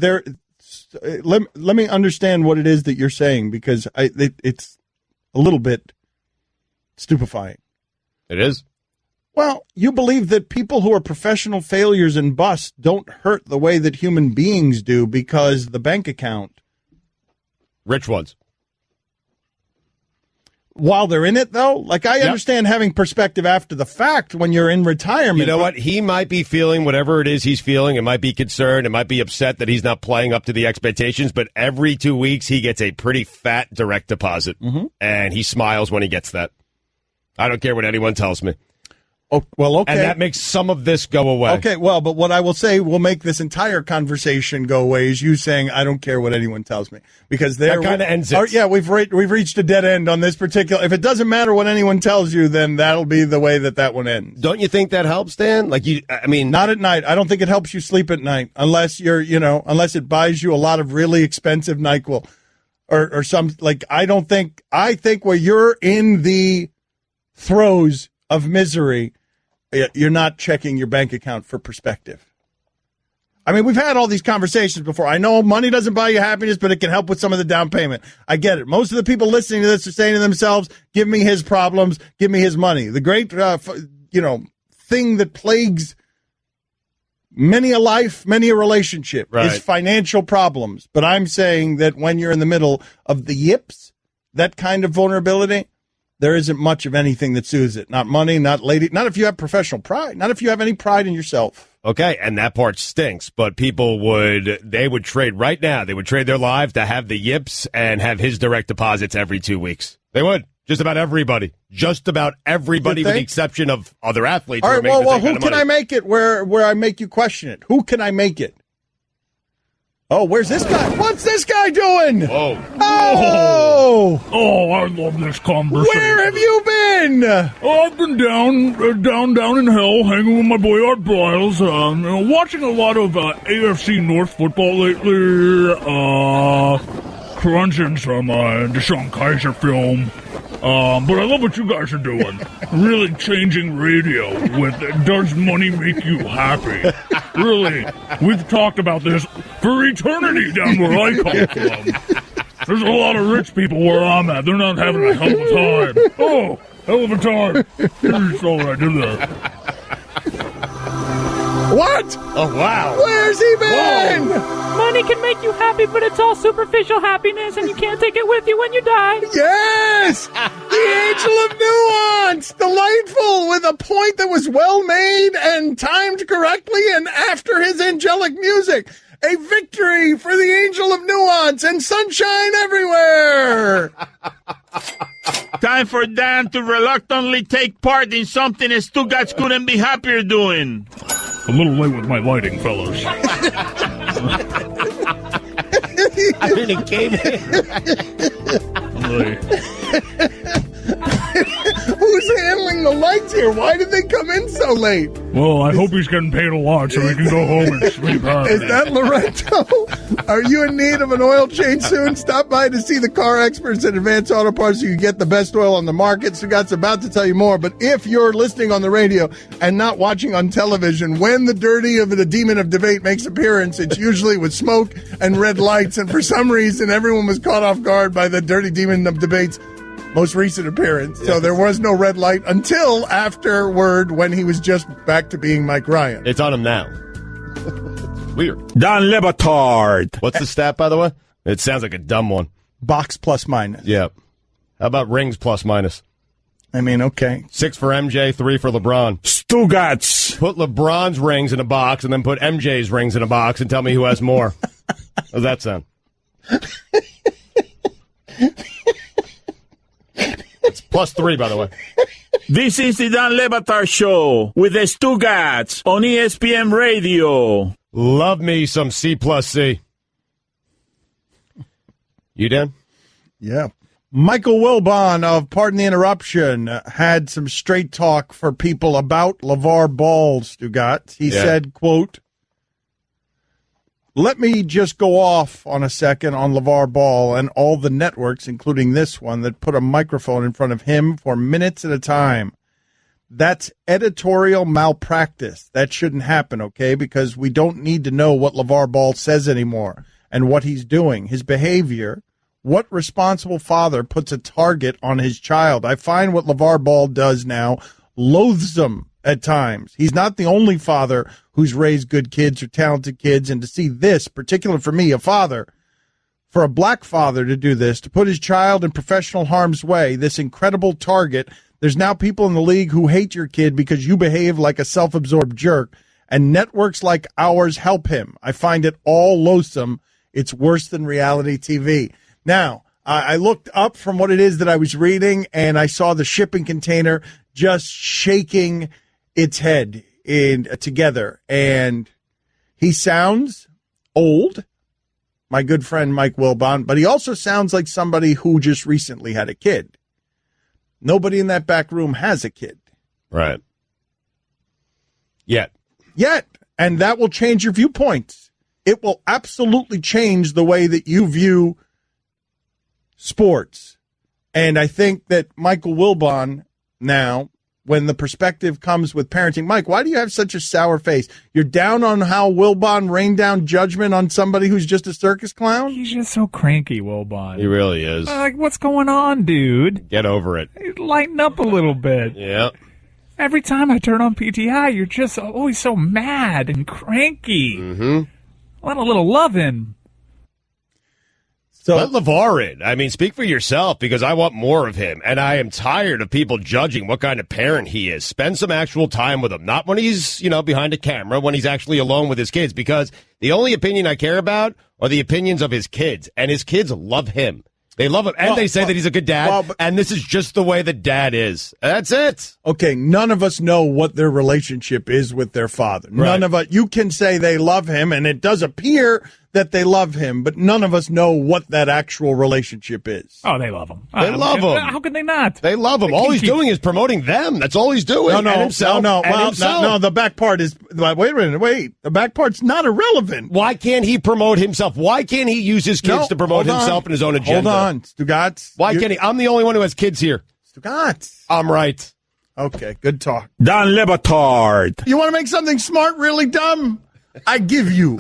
Speaker 3: let me understand what it is that you're saying, because it's a little bit stupefying.
Speaker 4: It is.
Speaker 3: Well, you believe that people who are professional failures and busts don't hurt the way that human beings do because the bank account.
Speaker 4: Rich ones.
Speaker 3: While they're in it, though? Like, I understand having perspective after the fact when you're in retirement.
Speaker 4: You know what? He might be feeling whatever it is he's feeling. It might be concerned. It might be upset that he's not playing up to the expectations. But every 2 weeks, he gets a pretty fat direct deposit. Mm-hmm. And he smiles when he gets that. I don't care what anyone tells me.
Speaker 3: Oh, well, okay.
Speaker 4: And that makes some of this go away.
Speaker 3: Okay, well, but what I will say will make this entire conversation go away is you saying, I don't care what anyone tells me. Because that
Speaker 4: kind of ends it.
Speaker 3: Yeah, we've reached a dead end on this particular. If it doesn't matter what anyone tells you, then that'll be the way that one ends.
Speaker 4: Don't you think that helps, Dan?
Speaker 3: Not at night. I don't think it helps you sleep at night unless unless it buys you a lot of really expensive NyQuil or some, I think where you're in the throes of misery, you're not checking your bank account for perspective. I mean, we've had all these conversations before. I know money doesn't buy you happiness, but it can help with some of the down payment. I get it. Most of the people listening to this are saying to themselves, give me his problems, give me his money. The great, thing that plagues many a life, many a relationship is financial problems. But I'm saying that when you're in the middle of the yips, that kind of vulnerability, there isn't much of anything that soothes it. Not money, not if you have professional pride, not if you have any pride in yourself.
Speaker 4: Okay, and that part stinks, but people would trade right now. They would trade their lives to have the yips and have his direct deposits every 2 weeks. They would. Just about everybody. Just about everybody with the exception of other athletes.
Speaker 3: All right, well, who can I make it where I make you question it? Who can I make it? Oh, where's this guy? What's this guy doing?
Speaker 4: Whoa.
Speaker 6: Oh, I love this conversation.
Speaker 3: Where have you been?
Speaker 6: I've been down in hell, hanging with my boy Art Briles, watching a lot of AFC North football lately, crunching some Deshaun Kaiser film. But I love what you guys are doing. Really changing radio with does money make you happy? Really, we've talked about this for eternity down where I come from. There's a lot of rich people where I'm at. They're not having a hell of a time. Oh, hell of a time. That's all I do there.
Speaker 3: What?
Speaker 4: Oh, wow.
Speaker 3: Where's he been?
Speaker 10: Whoa. Money can make you happy, but it's all superficial happiness, and you can't take it with you when you die.
Speaker 3: Yes! The Angel of Nuance! Delightful, with a point that was well made and timed correctly and after his angelic music. A victory for the Angel of Nuance and sunshine everywhere!
Speaker 9: Time for Dan to reluctantly take part in something Stugotz couldn't be happier doing.
Speaker 6: A little late with my lighting, fellas.
Speaker 4: I mean, it came
Speaker 3: Who's handling the lights here? Why did they come in so late?
Speaker 6: Well, I hope he's getting paid a lot so he can go home and sleep hard.
Speaker 3: Is that Loretto? Are you in need of an oil change soon? Stop by to see the car experts at Advanced Auto Parts so you get the best oil on the market. Stugotz about to tell you more, but if you're listening on the radio and not watching on television, when the dirty of the demon of debate makes appearance, it's usually with smoke and red lights, and for some reason everyone was caught off guard by the dirty demon of debate's most recent appearance. Yes. So there was no red light until afterward when he was just back to being Mike Ryan.
Speaker 4: It's on him now. Weird.
Speaker 9: Dan Le Batard.
Speaker 4: What's the stat, by the way? It sounds like a dumb one.
Speaker 3: Box plus minus.
Speaker 4: Yeah. How about rings plus minus?
Speaker 3: I mean, okay.
Speaker 4: 6 for MJ, 3 for LeBron.
Speaker 9: Stugotz.
Speaker 4: Put LeBron's rings in a box and then put MJ's rings in a box and tell me who has more. How's that sound? It's plus 3, by the way.
Speaker 9: This is the Dan Le Batard Show with the Stugotz on ESPN Radio.
Speaker 4: Love me some C plus C. You, Dan?
Speaker 3: Yeah. Michael Wilbon of Pardon the Interruption had some straight talk for people about LeVar Ball, Stugotz. He said, quote, "Let me just go off on a second on LeVar Ball and all the networks, including this one, that put a microphone in front of him for minutes at a time. That's editorial malpractice. That shouldn't happen, okay? Because we don't need to know what LeVar Ball says anymore. and what he's doing, his behavior. What responsible father puts a target on his child? I find what LeVar Ball does now loathsome at times. He's not the only father who's raised good kids or talented kids, and to see this, particular for me, a father, for a black father to do this, to put his child in professional harm's way, this incredible target. There's now people in the league who hate your kid because you behave like a self-absorbed jerk, and networks like ours help him. I find it all loathsome. It's worse than reality TV. Now, I looked up from what it is that I was reading, and I saw the shipping container just shaking its head together. And he sounds old, my good friend Mike Wilbon, but he also sounds like somebody who just recently had a kid. Nobody in that back room has a kid.
Speaker 4: Right. Yet.
Speaker 3: And that will change your viewpoints. It will absolutely change the way that you view sports. And I think that Michael Wilbon now, when the perspective comes with parenting, Mike, why do you have such a sour face? You're down on how Wilbon rained down judgment on somebody who's just a circus clown?
Speaker 6: He's just so cranky, Wilbon.
Speaker 4: He really is.
Speaker 6: Like, what's going on, dude?
Speaker 4: Get over it.
Speaker 6: Lighten up a little bit.
Speaker 4: Yeah.
Speaker 6: Every time I turn on PTI, you're just always so mad and cranky.
Speaker 4: Mm-hmm.
Speaker 6: Let a little love in.
Speaker 4: So let LeVar in. I mean, speak for yourself, because I want more of him, and I am tired of people judging what kind of parent he is. Spend some actual time with him, not when he's, behind a camera, when he's actually alone with his kids, because the only opinion I care about are the opinions of his kids, and his kids love him. They love him, and they say that he's a good dad, and this is just the way that dad is. That's it.
Speaker 3: Okay, none of us know what their relationship is with their father.
Speaker 4: Right.
Speaker 3: None of us. You can say they love him, and it does appear that they love him, but none of us know what that actual relationship is.
Speaker 6: Oh, they love him.
Speaker 4: They love him.
Speaker 6: How can they not?
Speaker 4: They love him. All he's doing is promoting them. That's all he's doing.
Speaker 3: No,
Speaker 4: and himself.
Speaker 3: No.
Speaker 4: And
Speaker 3: Well,
Speaker 4: himself.
Speaker 3: no. The back part is. Wait a minute. Wait. The back part's not irrelevant.
Speaker 4: Why can't he promote himself? Why can't he use his kids to promote himself and his own agenda?
Speaker 3: Hold on, Stugotz.
Speaker 4: Why can't he? I'm the only one who has kids here.
Speaker 3: Stugotz.
Speaker 4: I'm right.
Speaker 3: Okay, good talk.
Speaker 9: Don Le Batard.
Speaker 3: You want to make something smart really dumb? I give you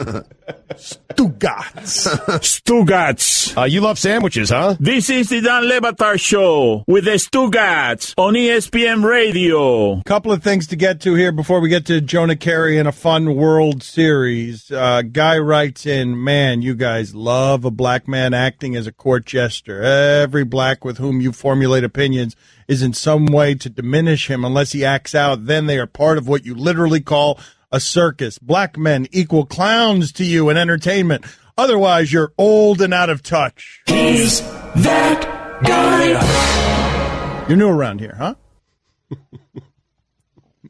Speaker 3: Stugotz.
Speaker 9: Stugotz.
Speaker 4: You love sandwiches, huh?
Speaker 9: This is the Don Le Batard Show with the Stugotz on ESPN Radio.
Speaker 3: Couple of things to get to here before we get to Jonah Carey in a fun World Series. Guy writes in, man, you guys love a black man acting as a court jester. Every black with whom you formulate opinions is in some way to diminish him unless he acts out. Then they are part of what you literally call a circus. Black men equal clowns to you in entertainment. Otherwise, you're old and out of touch.
Speaker 1: He's that guy.
Speaker 3: You're new around here, huh?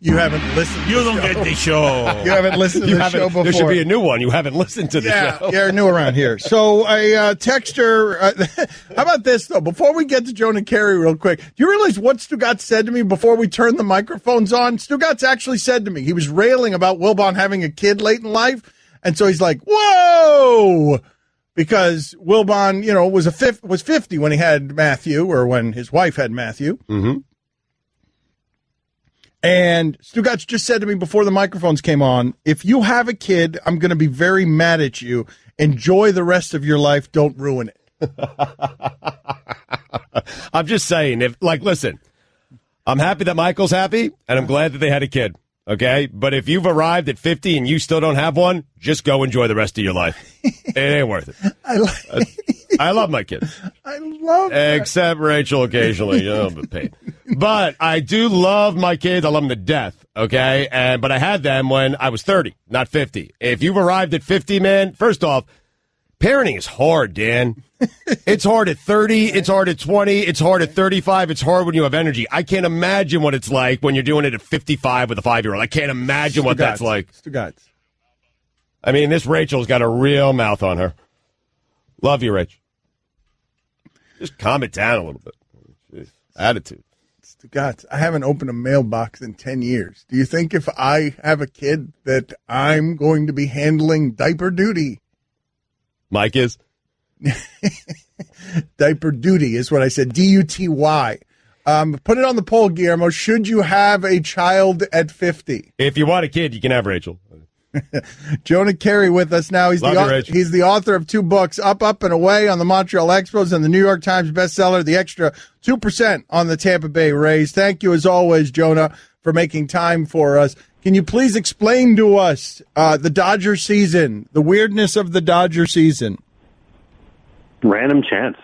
Speaker 3: You haven't listened.
Speaker 9: You don't get the show.
Speaker 3: You haven't listened to the show before.
Speaker 4: There should be a new one. You haven't listened to the show.
Speaker 3: Yeah, you're new around here. So a texter. How about this though? Before we get to Jonah Carey, real quick, do you realize what Stugotz said to me before we turned the microphones on? Stugotz actually said to me, he was railing about Wilbon having a kid late in life, and so he's like, "Whoa." Because Wilbon, was 50 when he had Matthew, or when his wife had Matthew.
Speaker 4: Mm-hmm.
Speaker 3: And Stugotz just said to me before the microphones came on, if you have a kid, I'm going to be very mad at you. Enjoy the rest of your life. Don't ruin it.
Speaker 4: I'm just saying, listen, I'm happy that Michael's happy, and I'm glad that they had a kid. Okay? But if you've arrived at 50 and you still don't have one, just go enjoy the rest of your life. It ain't worth it. I love my kids.
Speaker 3: I love that.
Speaker 4: Except Rachel occasionally. But I do love my kids. I love them to death, okay? But I had them when I was 30, not 50. If you've arrived at 50, man, first off, parenting is hard, Dan. It's hard at 30. It's hard at 20. It's hard at 35. It's hard when you have energy. I can't imagine what it's like when you're doing it at 55 with a 5-year-old. I can't imagine what that's like.
Speaker 3: Stugotz.
Speaker 4: I mean, this Rachel's got a real mouth on her. Love you, Rach. Just calm it down a little bit. Jeez. Attitude.
Speaker 3: Stugotz, I haven't opened a mailbox in 10 years. Do you think if I have a kid that I'm going to be handling diaper duty?
Speaker 4: Mike is?
Speaker 3: Diaper duty is what I said. D-U-T-Y. Put it on the poll, Guillermo. Should you have a child at 50?
Speaker 4: If you want a kid, you can have Rachel.
Speaker 3: Jonah Carey with us now. He's he's the author of 2 books, Up, Up, and Away on the Montreal Expos and the New York Times bestseller, The Extra 2% on the Tampa Bay Rays. Thank you, as always, Jonah, for making time for us. Can you please explain to us the Dodger season, the weirdness of the Dodger season?
Speaker 11: Random chance.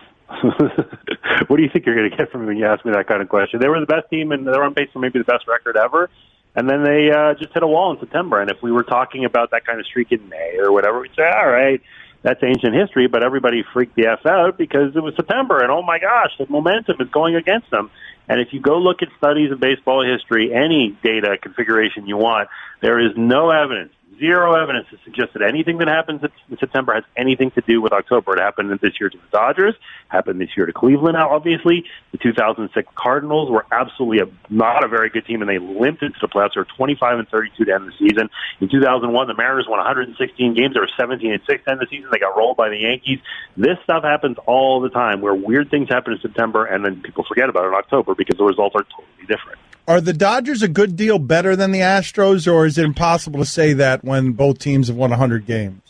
Speaker 11: What do you think you're going to get from me when you ask me that kind of question? They were the best team, and they're on pace for maybe the best record ever. And then they just hit a wall in September. And if we were talking about that kind of streak in May or whatever, we'd say, all right, that's ancient history. But everybody freaked the F out because it was September. And, oh, my gosh, the momentum is going against them. And if you go look at studies of baseball history, any data configuration you want, there is no evidence, zero evidence to suggest that anything that happens in September has anything to do with October. It happened this year to the Dodgers, happened this year to Cleveland. Now, obviously, the 2006 Cardinals were absolutely not a very good team, and they limped into the playoffs. They were 25-32 to end the season. In 2001, the Mariners won 116 games. They were 17-6 to end the season. They got rolled by the Yankees. This stuff happens all the time, where weird things happen in September, and then people forget about it in October because the results are totally different.
Speaker 3: Are the Dodgers a good deal better than the Astros, or is it impossible to say that when both teams have won 100 games?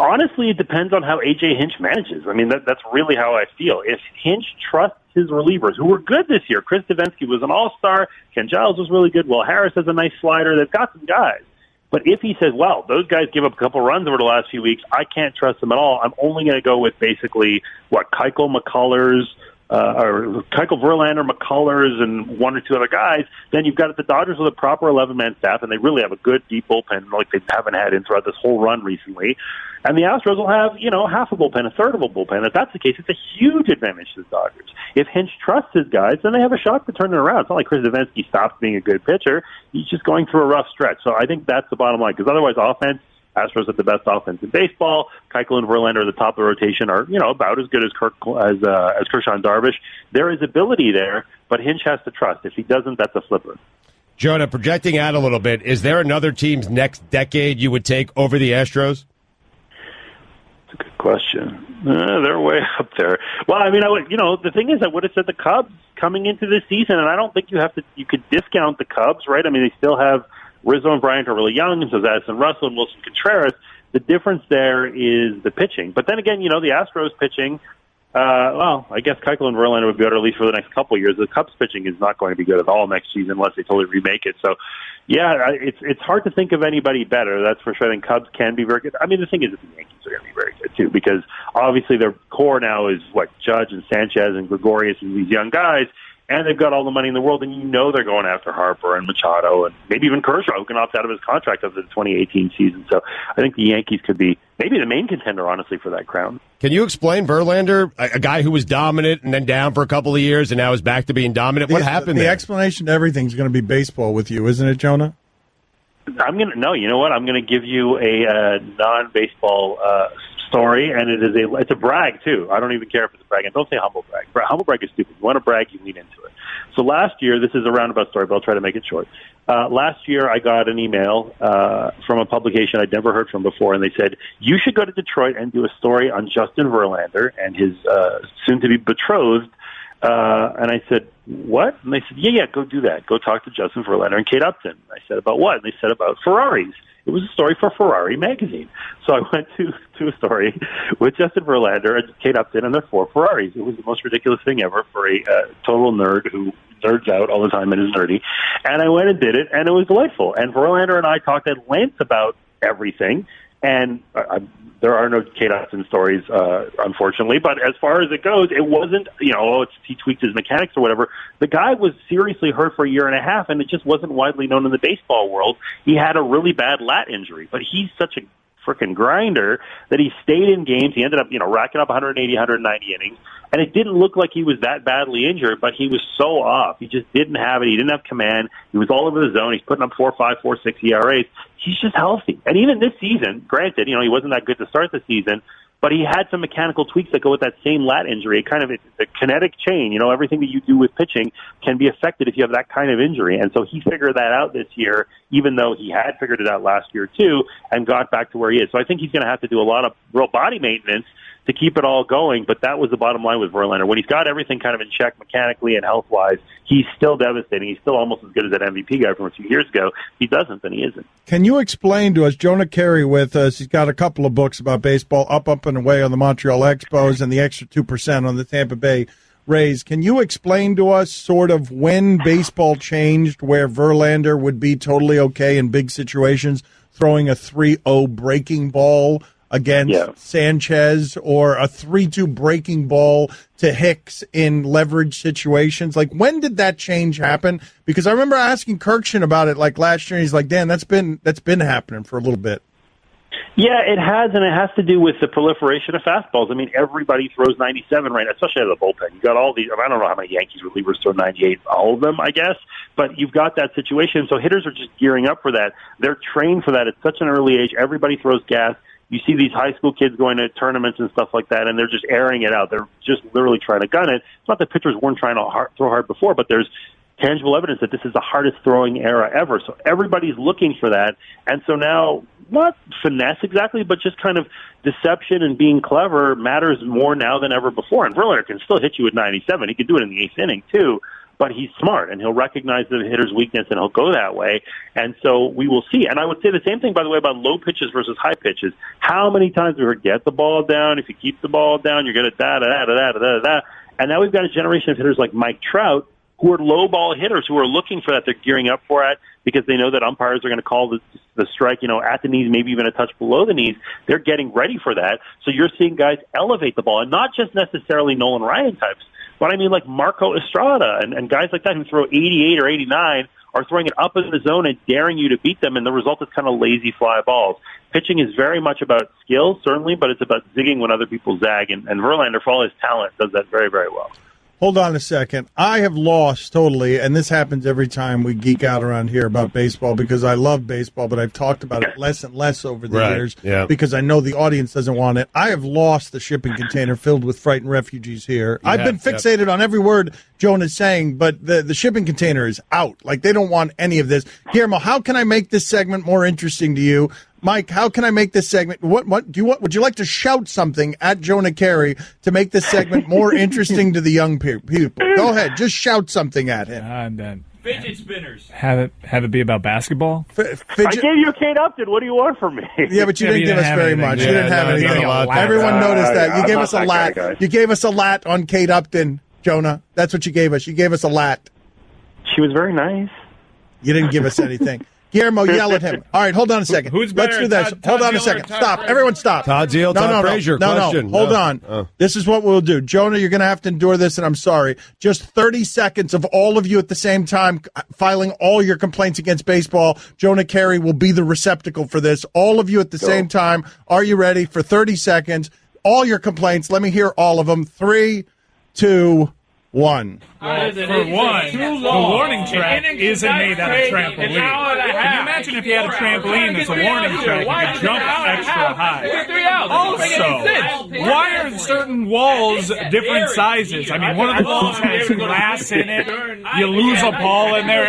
Speaker 11: Honestly, it depends on how A.J. Hinch manages. I mean, that's really how I feel. If Hinch trusts his relievers, who were good this year, Chris Davinsky was an all-star, Ken Giles was really good, Will Harris has a nice slider, they've got some guys. But if he says, well, those guys give up a couple runs over the last few weeks, I can't trust them at all, I'm only going to go with basically, Keuchel, McCullers, or Keuchel, Verlander, McCullers, and 1 or 2 other guys, then you've got the Dodgers with a proper 11-man staff, and they really have a good deep bullpen like they haven't had in throughout this whole run recently. And the Astros will have, half a bullpen, a third of a bullpen. If that's the case, it's a huge advantage to the Dodgers. If Hinch trusts his guys, then they have a shot to turn it around. It's not like Chris Davinsky stops being a good pitcher. He's just going through a rough stretch. So I think that's the bottom line, because otherwise offense, Astros have the best offense in baseball. Keuchel and Verlander at the top of the rotation are, about as good as Kershaw and Darvish. There is ability there, but Hinch has to trust. If he doesn't, that's a flipper.
Speaker 4: Jonah, projecting out a little bit, is there another team's next decade you would take over the Astros?
Speaker 11: That's a good question. They're way up there. Well, I mean, the thing is, I would have said the Cubs coming into this season, and I don't think you could discount the Cubs, right? I mean, they still have Rizzo and Bryant are really young, and so is Addison Russell and Wilson Contreras. The difference there is the pitching. But then again, the Astros pitching, I guess Keuchel and Verlander would be better at least for the next couple of years. The Cubs pitching is not going to be good at all next season unless they totally remake it. So, yeah, it's hard to think of anybody better. That's for sure. I think Cubs can be very good. I mean, the thing is that the Yankees are going to be very good, too, because obviously their core now is, Judge and Sanchez and Gregorius and these young guys. And they've got all the money in the world, and they're going after Harper and Machado and maybe even Kershaw, who can opt out of his contract after the 2018 season. So I think the Yankees could be maybe the main contender, honestly, for that crown.
Speaker 4: Can you explain Verlander, a guy who was dominant and then down for a couple of years and now is back to being dominant? What happened there?
Speaker 3: The explanation to everything is going to be baseball with you, isn't it, Jonah?
Speaker 11: No, you know what? I'm going to give you a non-baseball story, and it's a brag, too. I don't even care if it's a brag. And don't say humble brag. Humble brag is stupid. You want to brag, you lean into it. So last year, this is a roundabout story, but I'll try to make it short. Last year, I got an email from a publication I'd never heard from before, and they said, you should go to Detroit and do a story on Justin Verlander and his soon-to-be betrothed. And I said, what? And they said, yeah, go do that. Go talk to Justin Verlander and Kate Upton. I said, about what? And they said, about Ferraris. It was a story for Ferrari magazine. So I went to a story with Justin Verlander and Kate Upton and their 4 Ferraris. It was the most ridiculous thing ever for a total nerd who nerds out all the time and is nerdy. And I went and did it, and it was delightful. And Verlander and I talked at length about everything. And there are no Kate Upton stories, unfortunately. But as far as it goes, it wasn't, he tweaked his mechanics or whatever. The guy was seriously hurt for a year and a half, and it just wasn't widely known in the baseball world. He had a really bad lat injury, but he's such a freaking grinder that he stayed in games. He ended up, racking up 180, 190 innings. And it didn't look like he was that badly injured, but he was so off. He just didn't have it. He didn't have command. He was all over the zone. He's putting up 4.5, 4.6 ERAs. He's just healthy. And even this season, granted, he wasn't that good to start the season, but he had some mechanical tweaks that go with that same lat injury. It's a kinetic chain. Everything that you do with pitching can be affected if you have that kind of injury. And so he figured that out this year, even though he had figured it out last year too, and got back to where he is. So I think he's going to have to do a lot of real body maintenance to keep it all going. But that was the bottom line with Verlander. When he's got everything kind of in check mechanically and health-wise, he's still devastating. He's still almost as good as that MVP guy from a few years ago. If he doesn't, then he isn't.
Speaker 3: Can you explain to us, Jonah Carey with us, he's got a couple of books about baseball, Up, and Away on the Montreal Expos and the Extra 2% on the Tampa Bay Rays. Can you explain to us sort of when baseball changed where Verlander would be totally okay in big situations, throwing a 3-0 breaking ball against Sanchez or a 3-2 breaking ball to Hicks in leverage situations? Like, when did that change happen? Because I remember asking Kirkshin about it like last year, and he's like, Dan, that's been happening for a little bit.
Speaker 11: Yeah, it has, and it has to do with the proliferation of fastballs. I mean, everybody throws 97 right now, especially out of the bullpen. You've got all these, I don't know how many Yankees relievers throw 98, all of them, I guess, but you've got that situation, so hitters are just gearing up for that. They're trained for that at such an early age. Everybody throws gas. You see these high school kids going to tournaments and stuff like that, and they're just airing it out. They're just literally trying to gun it. It's not that pitchers weren't trying to throw hard before, but there's tangible evidence that this is the hardest throwing era ever. So everybody's looking for that. And so now, not finesse exactly, but just kind of deception and being clever matters more now than ever before. And Verlander can still hit you at 97. He can do it in the eighth inning, too. But he's smart, and he'll recognize the hitter's weakness, and he'll go that way. And so we will see. And I would say the same thing, by the way, about low pitches versus high pitches. How many times we heard, get the ball down. If you keep the ball down, you're going to da-da-da-da-da-da-da. And now we've got a generation of hitters like Mike Trout, who are low ball hitters, who are looking for that. They're gearing up for it because they know that umpires are going to call the strike, at the knees, maybe even a touch below the knees. They're getting ready for that. So you're seeing guys elevate the ball, and not just necessarily Nolan Ryan types, but I mean like Marco Estrada and guys like that who throw 88 or 89 are throwing it up in the zone and daring you to beat them, and the result is kind of lazy fly balls. Pitching is very much about skill, certainly, but it's about zigging when other people zag, and Verlander, for all his talent, does that very, very well.
Speaker 3: Hold on a second. I have lost totally, and this happens every time we geek out around here about baseball because I love baseball, but I've talked about it less and less over the years because I know the audience doesn't want it. I have lost the shipping container filled with frightened refugees here. I've been fixated on every word Joan is saying, but the shipping container is out. Like, they don't want any of this. Guillermo, how can I make this segment more interesting to you? Mike, how can I make this segment? What do you want? Would you like to shout something at Jonah Carey to make this segment more interesting to the young people? Go ahead, just shout something at him.
Speaker 6: I'm done.
Speaker 8: Fidget spinners.
Speaker 6: Have it be about basketball.
Speaker 11: I gave you a Kate Upton. What do you want from me?
Speaker 3: Yeah, but you didn't give us very much. You didn't have anything. Everyone noticed that. You gave us a lat. You gave us a lat on Kate Upton, Jonah. That's what you gave us. You gave us a lat.
Speaker 11: She was very nice.
Speaker 3: You didn't give us anything. Guillermo, yell at him. All right, hold on a second.
Speaker 6: Who's better?
Speaker 3: Let's do this. Hold on a second. Stop. Everyone stop.
Speaker 4: Todd Zeal, Todd Frazier.
Speaker 3: No. Hold on. This is what we'll do. Jonah, you're going to have to endure this, and I'm sorry. Just 30 seconds of all of you at the same time filing all your complaints against baseball. Jonah Carey will be the receptacle for this. All of you at the same time. Are you ready for 30 seconds? All your complaints. Let me hear all of them. 3, 2, 1.
Speaker 6: For one, the warning track isn't made out of trampoline. Can you imagine if you had a trampoline that's a warning track, you could jump extra high? Also, why are certain walls different sizes? I mean, one of the walls has glass in it. You lose a ball in there.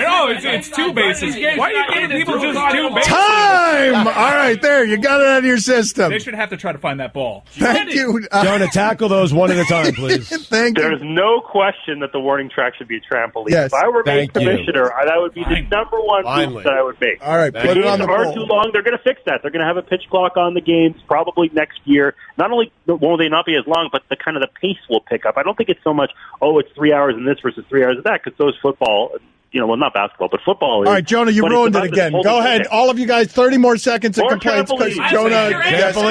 Speaker 6: It's 2 bases. Why are you giving people just 2 bases?
Speaker 3: Time! All right, there. You got it out of your system.
Speaker 6: They should have to try to find that ball.
Speaker 3: Thank you.
Speaker 4: Jonah, tackle those one at a time, please.
Speaker 3: Thank you.
Speaker 11: There's no question that the warning track should be a trampoline.
Speaker 3: Yes.
Speaker 11: If I were made commissioner, that would be the number one move that I would make.
Speaker 3: All right, put it on the
Speaker 11: games are
Speaker 3: poll.
Speaker 11: too long. They're going to fix that. They're going to have a pitch clock on the games probably next year. Not only will they not be as long, but the kind of the pace will pick up. I don't think it's so much, it's 3 hours in this versus 3 hours of that, because so is football. Not basketball, but football is.
Speaker 3: All right, Jonah, you ruined it again. Go ahead. All of you guys, 30 more seconds of complaints because Jonah
Speaker 6: What happened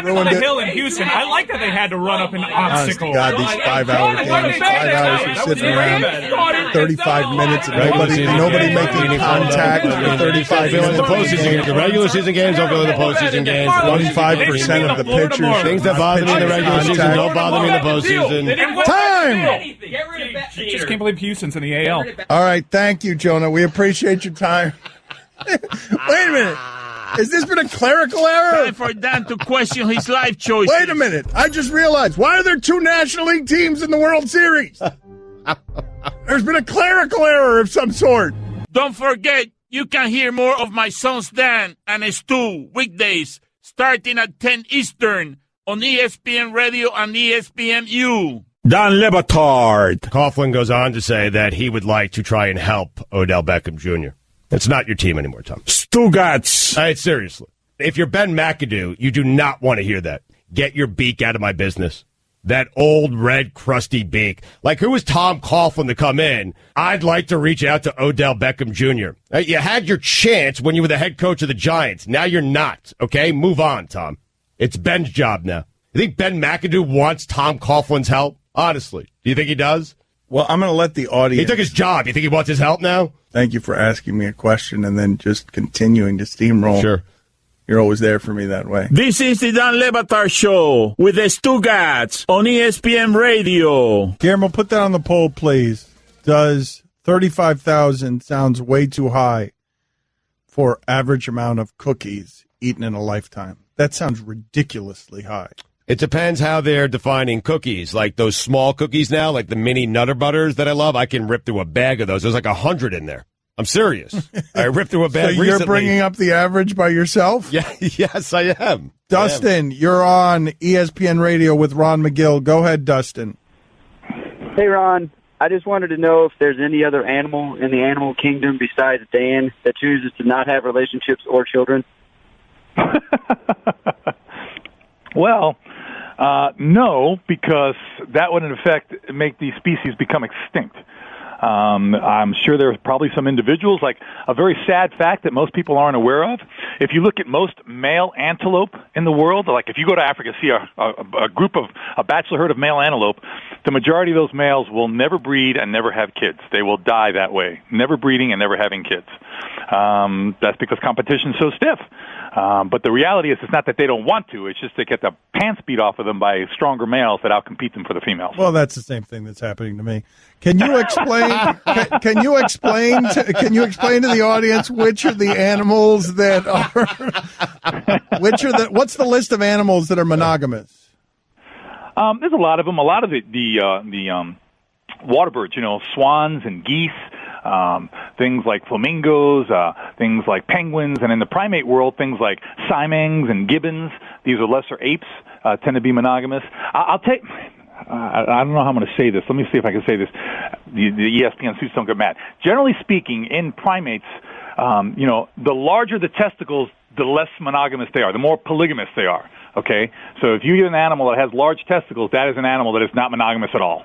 Speaker 3: ruined
Speaker 6: on the
Speaker 3: it.
Speaker 6: hill in Houston? I like that they had to run up an obstacle.
Speaker 3: God, these 5-hour games, 5 hours of sitting around, 35 minutes, and nobody making contact for 35 minutes.
Speaker 4: The postseason, the regular season games don't go in the postseason games.
Speaker 3: 25% of the pitchers.
Speaker 4: Things that bother me in the regular season don't bother me in the postseason.
Speaker 3: Time!
Speaker 6: Just can't believe Houston's in the AL.
Speaker 3: All right, thank you, Jonah. We appreciate your time. Wait a minute. Has this been a clerical error?
Speaker 9: Time for Dan to question his life choices.
Speaker 3: Wait a minute. I just realized. Why are there 2 National League teams in the World Series? There's been a clerical error of some sort.
Speaker 9: Don't forget, you can hear more of my sons Dan and Stu weekdays starting at 10 Eastern on ESPN Radio and ESPNU.
Speaker 2: Don Le Batard.
Speaker 4: Coughlin goes on to say that he would like to try and help Odell Beckham Jr. It's not your team anymore, Tom.
Speaker 2: Stugotz.
Speaker 4: Seriously. If you're Ben McAdoo, you do not want to hear that. Get your beak out of my business. That old, red, crusty beak. Like, who was Tom Coughlin to come in? I'd like to reach out to Odell Beckham Jr. You had your chance when you were the head coach of the Giants. Now you're not, okay? Move on, Tom. It's Ben's job now. You think Ben McAdoo wants Tom Coughlin's help? Honestly. Do you think he does?
Speaker 3: Well, I'm going to let the audience...
Speaker 4: He took his job. You think he wants his help now?
Speaker 3: Thank you for asking me a question and then just continuing to steamroll.
Speaker 4: Sure.
Speaker 3: You're always there for me that way.
Speaker 9: This is the Don Le Batard Show with the Stugotz on ESPN Radio.
Speaker 3: Guillermo, put that on the poll, please. Does 35,000 sounds way too high for average amount of cookies eaten in a lifetime? That sounds ridiculously high.
Speaker 4: It depends how they're defining cookies. Like those small cookies now, like the mini Nutter Butters that I love, I can rip through a bag of those. There's like 100 in there. I'm serious. I ripped through a bag
Speaker 3: So
Speaker 4: recently.
Speaker 3: you're bringing up the average by yourself?
Speaker 4: Yeah, yes, I am.
Speaker 3: Dustin, you're on ESPN Radio with Ron McGill. Go ahead, Dustin.
Speaker 12: Hey, Ron. I just wanted to know if there's any other animal in the animal kingdom besides Dan that chooses to not have relationships or children.
Speaker 13: Well, no, because that would in effect make these species become extinct. I'm sure there are probably some individuals, like a very sad fact that most people aren't aware of. If you look at most male antelope in the world, like if you go to Africa, see a group of a bachelor herd of male antelope, the majority of those males will never breed and never have kids. They will die that way, never breeding and never having kids. That's because competition is so stiff. But the reality is, it's not that they don't want to. It's just they get the pants beat off of them by stronger males that outcompete them for the females.
Speaker 3: Well, that's the same thing that's happening to me. Can you explain? Can you explain to the audience which are the animals that are? What's the list of animals that are monogamous?
Speaker 13: There's a lot of them. A lot of the water birds, swans and geese. Things like flamingos, things like penguins, and in the primate world, things like siamangs and gibbons. These are lesser apes, tend to be monogamous. I'll take... I don't know how I'm going to say this. Let me see if I can say this. The ESPN suits don't get mad. Generally speaking, in primates, the larger the testicles, the less monogamous they are, the more polygamous they are. Okay? So if you get an animal that has large testicles, that is an animal that is not monogamous at all.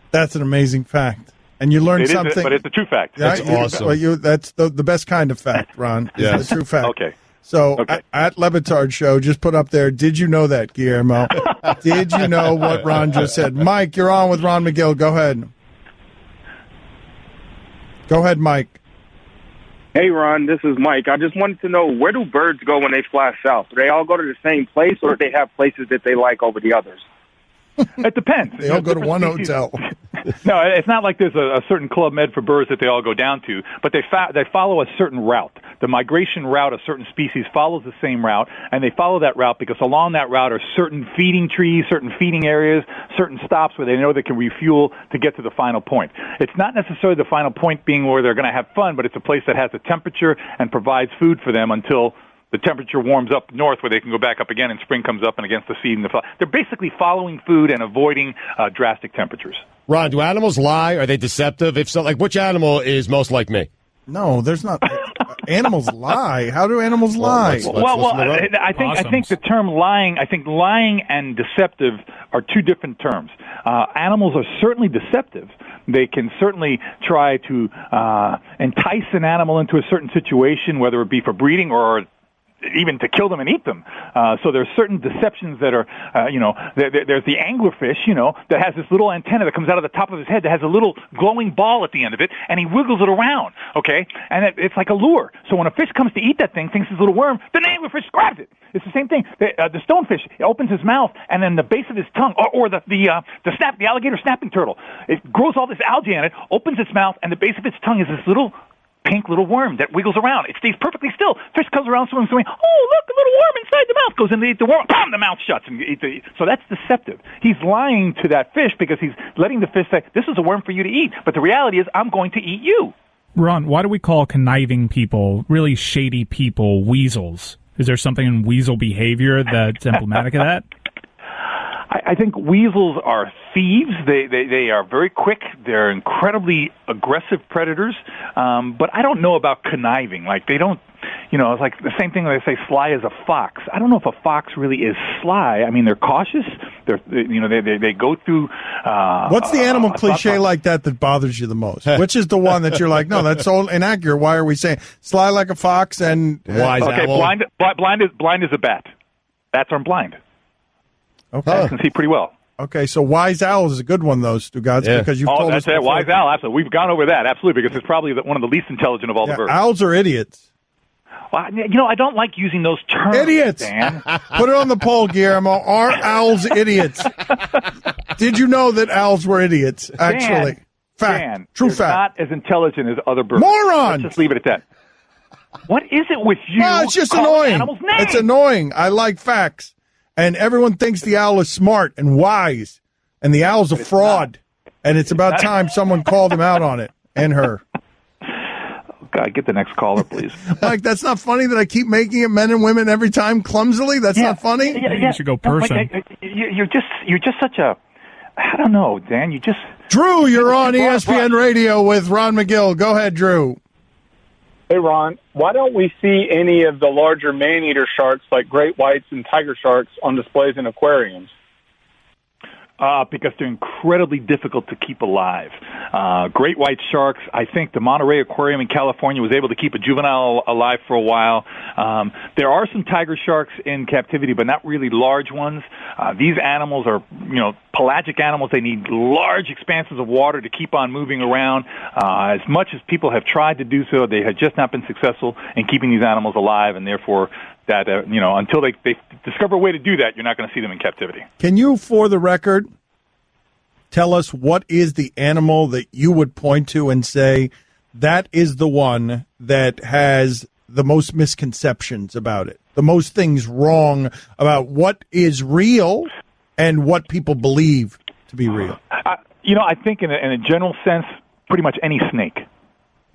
Speaker 3: That's an amazing fact. And you learned something.
Speaker 13: But it's a true fact.
Speaker 3: That's awesome. That's the best kind of fact, Ron. Yes. The true fact.
Speaker 13: Okay.
Speaker 3: So at Le Batard Show, just put up there, did you know that, Guillermo? Did you know what Ron just said? Mike, you're on with Ron McGill. Go ahead. Go ahead, Mike.
Speaker 14: Hey, Ron, this is Mike. I just wanted to know, where do birds go when they fly south? Do they all go to the same place, or do they have places that they like over the others?
Speaker 13: It depends.
Speaker 3: They all go to one hotel.
Speaker 13: No, it's not like there's a certain Club Med for birds that they all go down to, but they follow a certain route. The migration route of certain species follows the same route, and they follow that route because along that route are certain feeding trees, certain feeding areas, certain stops where they know they can refuel to get to the final point. It's not necessarily the final point being where they're going to have fun, but it's a place that has a temperature and provides food for them until the temperature warms up north where they can go back up again and spring comes up and against the seed and the flower. They're basically following food and avoiding drastic temperatures.
Speaker 4: Ron, do animals lie? Are they deceptive? If so, like, which animal is most like me?
Speaker 3: No, there's not. Animals lie. How do animals lie?
Speaker 13: I think the term lying. I think lying and deceptive are two different terms. Animals are certainly deceptive. They can certainly try to entice an animal into a certain situation, whether it be for breeding or even to kill them and eat them. So there's certain deceptions that are, there's the anglerfish, that has this little antenna that comes out of the top of his head that has a little glowing ball at the end of it, and he wiggles it around, okay? And it's like a lure. So when a fish comes to eat that thing, thinks it's a little worm, the anglerfish grabs it. It's the same thing. The stonefish opens his mouth, and then the base of his tongue, or the alligator snapping turtle, it grows all this algae in it, opens its mouth, and the base of its tongue is this little pink little worm that wiggles around. It stays perfectly still. Fish comes around swimming. Oh, look, a little worm inside the mouth. Goes in to eat the worm. Bam, the mouth shuts. So that's deceptive. He's lying to that fish because he's letting the fish say, this is a worm for you to eat. But the reality is, I'm going to eat you.
Speaker 6: Ron, why do we call conniving people, really shady people, weasels? Is there something in weasel behavior that's emblematic of that?
Speaker 13: I think weasels are thieves. They are very quick. They're incredibly aggressive predators. But I don't know about conniving. Like, they don't, it's like the same thing when they say sly as a fox. I don't know if a fox really is sly. I mean, they're cautious. They go through.
Speaker 3: What's the animal cliche like that bothers you the most? Which is the one that you're like, no, that's so inaccurate. Why are we saying sly like a fox and
Speaker 4: wise owl?
Speaker 13: Blind as a bat. Bats aren't blind.
Speaker 3: Okay.
Speaker 13: I can see pretty well.
Speaker 3: Okay, so wise owl is a good one, though, Stugotz, because you've told us.
Speaker 13: That's it. Wise owl, absolutely. We've gone over that, absolutely, because it's probably one of the least intelligent of all the birds.
Speaker 3: Owls are idiots.
Speaker 13: Well, I don't like using those terms.
Speaker 3: Idiots.
Speaker 13: Dan.
Speaker 3: Put it on the poll, Guillermo. Are owls idiots? Did you know that owls were idiots? Actually, fact, true fact.
Speaker 13: Not as intelligent as other birds.
Speaker 3: Morons.
Speaker 13: Let's just leave it at that. What is it with you?
Speaker 3: Well, it's just annoying. It's annoying. I like facts. And everyone thinks the owl is smart and wise, and the owl's a fraud. And it's about time someone called him out on it, and her.
Speaker 13: God, get the next caller, please.
Speaker 3: Mike, that's not funny that I keep making it men and women every time clumsily? That's not funny?
Speaker 6: You should go person.
Speaker 13: You're just such a, I don't know, Dan. You just...
Speaker 3: Drew, you're on ESPN Radio with Ron McGill. Go ahead, Drew.
Speaker 15: Hey, Ron, why don't we see any of the larger man-eater sharks like great whites and tiger sharks on displays in aquariums?
Speaker 13: Because they're incredibly difficult to keep alive. Great white sharks, I think the Monterey Aquarium in California was able to keep a juvenile alive for a while. There are some tiger sharks in captivity, but not really large ones. These animals are, pelagic animals. They need large expanses of water to keep on moving around. As much as people have tried to do so, they have just not been successful in keeping these animals alive, and therefore that, until they discover a way to do that, you're not going to see them in captivity.
Speaker 3: Can you, for the record, tell us what is the animal that you would point to and say that is the one that has the most misconceptions about it, the most things wrong about what is real and what people believe to be real?
Speaker 13: I think in a general sense, pretty much any snake.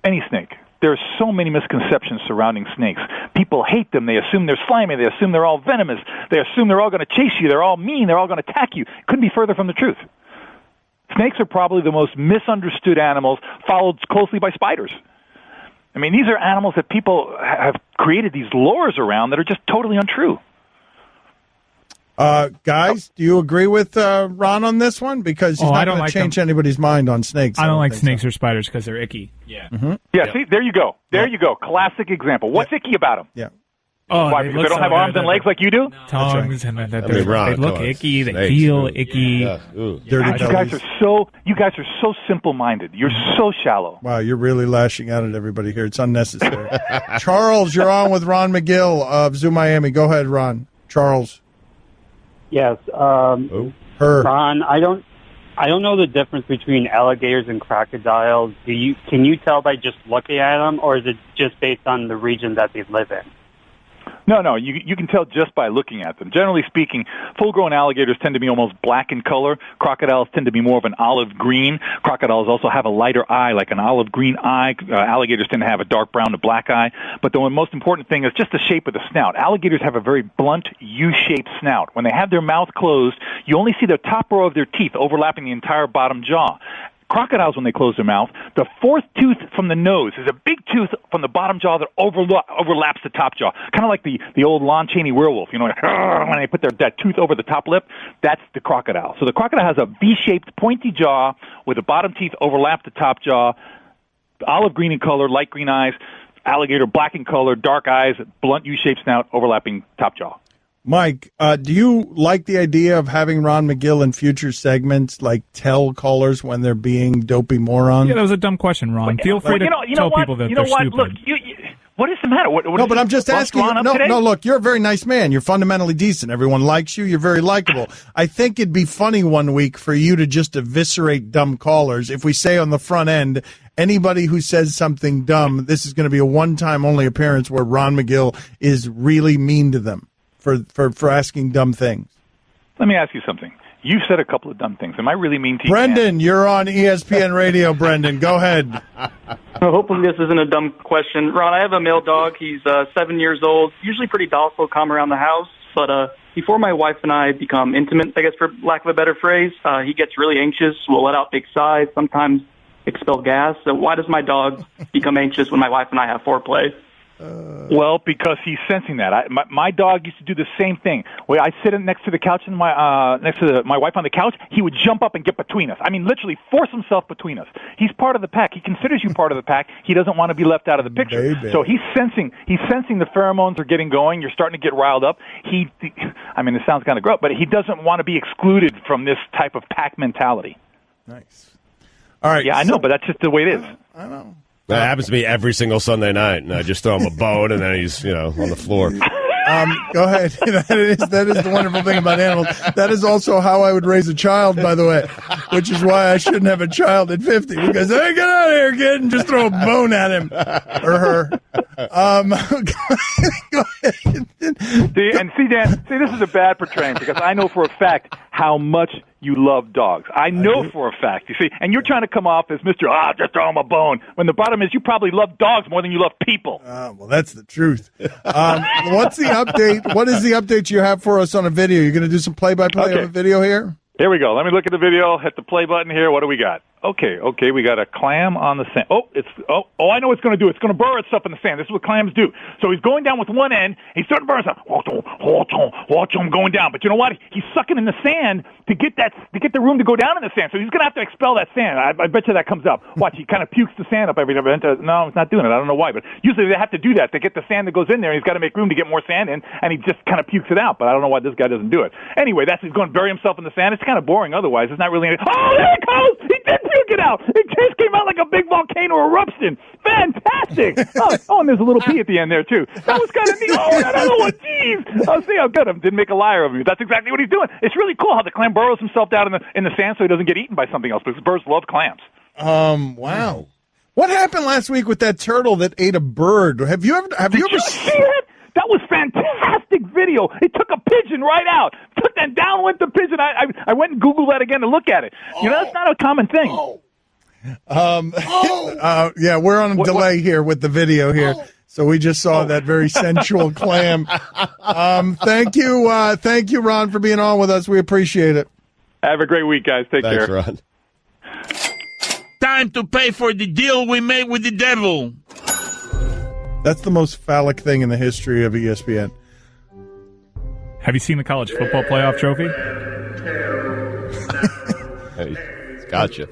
Speaker 13: Any snake. There are so many misconceptions surrounding snakes. People hate them. They assume they're slimy. They assume they're all venomous. They assume they're all going to chase you. They're all mean. They're all going to attack you. Couldn't be further from the truth. Snakes are probably the most misunderstood animals, followed closely by spiders. I mean, these are animals that people have created these lores around that are just totally untrue.
Speaker 3: Guys, do you agree with Ron on this one? Because he's not going to change anybody's mind on snakes.
Speaker 6: I don't like snakes or spiders because they're icky.
Speaker 13: Yeah. Mm-hmm. Yeah, see, there you go. There you go. Classic example. What's icky about them?
Speaker 3: Yeah.
Speaker 13: Why, because they don't have arms and legs like you do?
Speaker 6: Tongues and they look icky. They feel icky.
Speaker 3: Dirty
Speaker 13: you guys are so simple-minded. You're so shallow.
Speaker 3: Wow, you're really lashing out at everybody here. It's unnecessary. Charles, you're on with Ron McGill of Zoo Miami. Go ahead, Ron. Charles.
Speaker 16: Yes. Ron, I don't know the difference between alligators and crocodiles. Can you tell by just looking at them, or is it just based on the region that they live in?
Speaker 13: No, you can tell just by looking at them. Generally speaking, full-grown alligators tend to be almost black in color. Crocodiles tend to be more of an olive green. Crocodiles also have a lighter eye, like an olive green eye. Alligators tend to have a dark brown to black eye. But the most important thing is just the shape of the snout. Alligators have a very blunt, U-shaped snout. When they have their mouth closed, you only see the top row of their teeth overlapping the entire bottom jaw. Crocodiles, when they close their mouth, the fourth tooth from the nose is a big tooth from the bottom jaw that overlaps the top jaw. Kind of like the old Lon Chaney werewolf, when they put that tooth over the top lip, that's the crocodile. So the crocodile has a V-shaped pointy jaw with the bottom teeth overlap the top jaw, olive green in color, light green eyes, alligator black in color, dark eyes, blunt U-shaped snout, overlapping top jaw.
Speaker 3: Mike, do you like the idea of having Ron McGill in future segments, like tell callers when they're being dopey morons?
Speaker 6: Yeah, that was a dumb question, Ron. Feel free to tell people that they're stupid.
Speaker 13: Look, what is the matter?
Speaker 3: No, but I'm just asking you. No, look, you're a very nice man. You're fundamentally decent. Everyone likes you. You're very likable. I think it'd be funny one week for you to just eviscerate dumb callers. If we say on the front end, anybody who says something dumb, this is going to be a one-time only appearance where Ron McGill is really mean to them for asking dumb things.
Speaker 13: Let me ask you something. You've said a couple of dumb things. Am I really mean to you?
Speaker 3: Brendan, you're on ESPN Radio, Brendan. Go ahead.
Speaker 17: Well, hopefully this isn't a dumb question. Ron, I have a male dog. He's 7 years old, usually pretty docile, calm around the house. But before my wife and I become intimate, I guess for lack of a better phrase, he gets really anxious, will let out big sighs, sometimes expel gas. So why does my dog become anxious when my wife and I have foreplay?
Speaker 13: Well, because he's sensing that. My dog used to do the same thing. Where I sit next to the couch and next to my wife on the couch, he would jump up and get between us. I mean, literally force himself between us. He's part of the pack. He considers you part of the pack. He doesn't want to be left out of the picture.
Speaker 3: Baby.
Speaker 13: So he's sensing the pheromones are getting going. You're starting to get riled up. I mean, it sounds kind of gross, but he doesn't want to be excluded from this type of pack mentality.
Speaker 3: Nice. All right.
Speaker 13: Yeah, I know, but that's just the way it is.
Speaker 3: I know.
Speaker 4: That happens to me every single Sunday night, and I just throw him a bone, and then he's, on the floor.
Speaker 3: Go ahead. That is the wonderful thing about animals. That is also how I would raise a child, by the way, which is why I shouldn't have a child at 50, because, hey, get out of here, kid, and just throw a bone at him or her. Go ahead.
Speaker 13: See, Dan, this is a bad portraying, because I know for a fact how much you love dogs. I know for a fact, you see, and you're trying to come off as Mr. Just throw him a bone, when the bottom is you probably love dogs more than you love people.
Speaker 3: Well, that's the truth. What's the update? What is the update you have for us on a video? You're going to do some play-by-play of a video here?
Speaker 13: Here we go. Let me look at the video. Hit the play button here. What do we got? Okay. We got a clam on the sand. I know what it's going to do. It's going to burrow itself in the sand. This is what clams do. So he's going down with one end. He's starting to burrow himself. Watch him going down. But you know what? He's sucking in the sand to get the room to go down in the sand. So he's going to have to expel that sand. I bet you that comes up. Watch. He kind of pukes the sand up every time. No, it's not doing it. I don't know why. But usually they have to do that to get the sand that goes in there. He's got to make room to get more sand in, and he just kind of pukes it out. But I don't know why this guy doesn't do it. Anyway, he's going to bury himself in the sand. It's kind of boring otherwise. It's not really anything. Oh, there it goes! He did puke it out! It just came out like a big volcano eruption. Fantastic! And there's a little pee at the end there, too. That was kind of neat. Oh, another one! Jeez! Oh, see how good I didn't make a liar of him. That's exactly what he's doing. It's really cool how the clam burrows himself down in the sand so he doesn't get eaten by something else, because birds love clams.
Speaker 3: Wow. What happened last week with that turtle that ate a bird? Have you ever
Speaker 13: see that? That was fantastic video. It took a pigeon right out. And down went the pigeon. I went and Googled that again to look at it. That's not a common thing.
Speaker 3: Yeah, we're on a delay here with the video here. So we just saw that very sensual clam. Thank you, Ron, for being on with us. We appreciate it.
Speaker 13: Have a great week, guys. Take care.
Speaker 4: Thanks, Ron.
Speaker 9: Time to pay for the deal we made with the devil.
Speaker 3: That's the most phallic thing in the history of ESPN.
Speaker 6: Have you seen the college football playoff trophy?
Speaker 4: Hey, gotcha.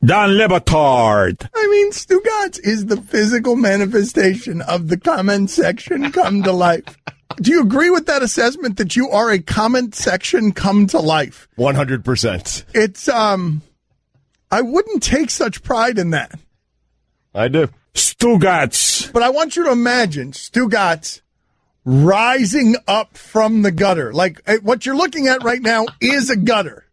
Speaker 9: Don Batard.
Speaker 3: I mean, Stugotz is the physical manifestation of the comment section come to life. Do you agree with that assessment that you are a comment section come to life?
Speaker 4: 100%.
Speaker 3: It's, I wouldn't take such pride in that.
Speaker 4: I do.
Speaker 9: Stugotz.
Speaker 3: But I want you to imagine Stugotz rising up from the gutter. Like, what you're looking at right now is a gutter.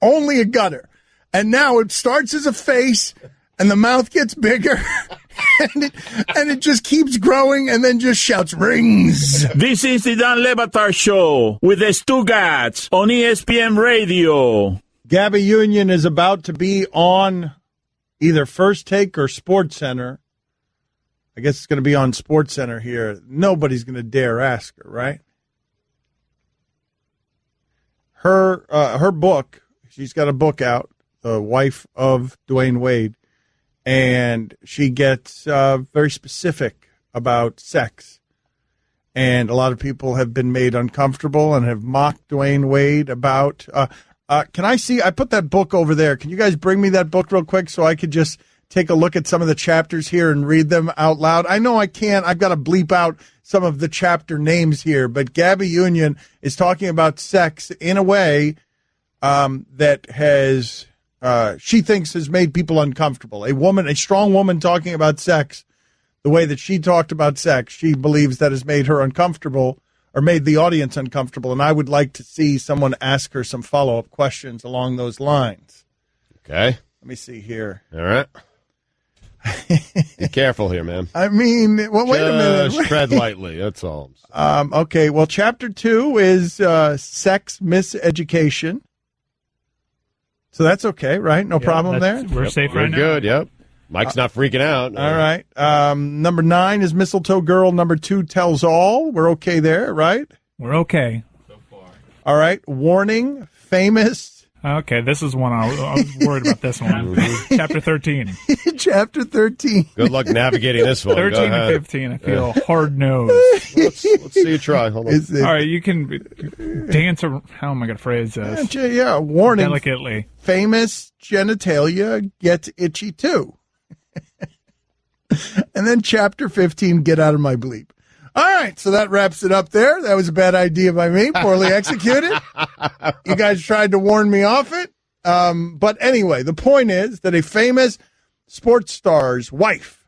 Speaker 3: Only a gutter. And now it starts as a face, and the mouth gets bigger, and it just keeps growing, and then just shouts, rings.
Speaker 9: This is the Don Le Batard Show with the Stugotz on ESPN Radio.
Speaker 3: Gabby Union is about to be on either First Take or Sports Center. I guess it's going to be on Sports Center here. Nobody's going to dare ask her, right? Her book, she's got a book out, The Wife of Dwayne Wade, and she gets very specific about sex. And a lot of people have been made uncomfortable and have mocked Dwayne Wade about... can I see? I put that book over there. Can you guys bring me that book real quick so I could just take a look at some of the chapters here and read them out loud? I know I can't. I've got to bleep out some of the chapter names here. But Gabby Union is talking about sex in a way that has, she thinks has made people uncomfortable. A strong woman talking about sex, the way that she talked about sex, she believes that has made her uncomfortable or made the audience uncomfortable. And I would like to see someone ask her some follow-up questions along those lines.
Speaker 4: Okay.
Speaker 3: Let me see here.
Speaker 4: All right. Be careful here, man.
Speaker 3: I mean, well, wait a minute.
Speaker 4: Just tread lightly. That's all.
Speaker 3: Okay. Well, chapter 2 is sex miseducation. So that's okay, right? No problem there.
Speaker 6: We're safe right now.
Speaker 4: Good. Yep. Mike's not freaking out.
Speaker 3: All right. Number 9 is Mistletoe Girl. Number 2, Tells All. We're okay there, right?
Speaker 6: We're okay.
Speaker 3: All right. Warning, Famous.
Speaker 6: Okay, this is one I was worried about this one. Chapter 13.
Speaker 3: Chapter 13.
Speaker 4: Good luck navigating this one.
Speaker 6: 13 and 15, I feel hard-nosed.
Speaker 4: Let's see you try. Hold on.
Speaker 3: Is it-
Speaker 6: All right, you can dance around. How am I going to phrase this?
Speaker 3: Yeah, warning.
Speaker 6: Delicately.
Speaker 3: Famous genitalia gets itchy too. And then chapter 15, get out of my bleep. All right, so that wraps it up there. That was a bad idea by me, poorly executed. You guys tried to warn me off it. But anyway, the point is that a famous sports star's wife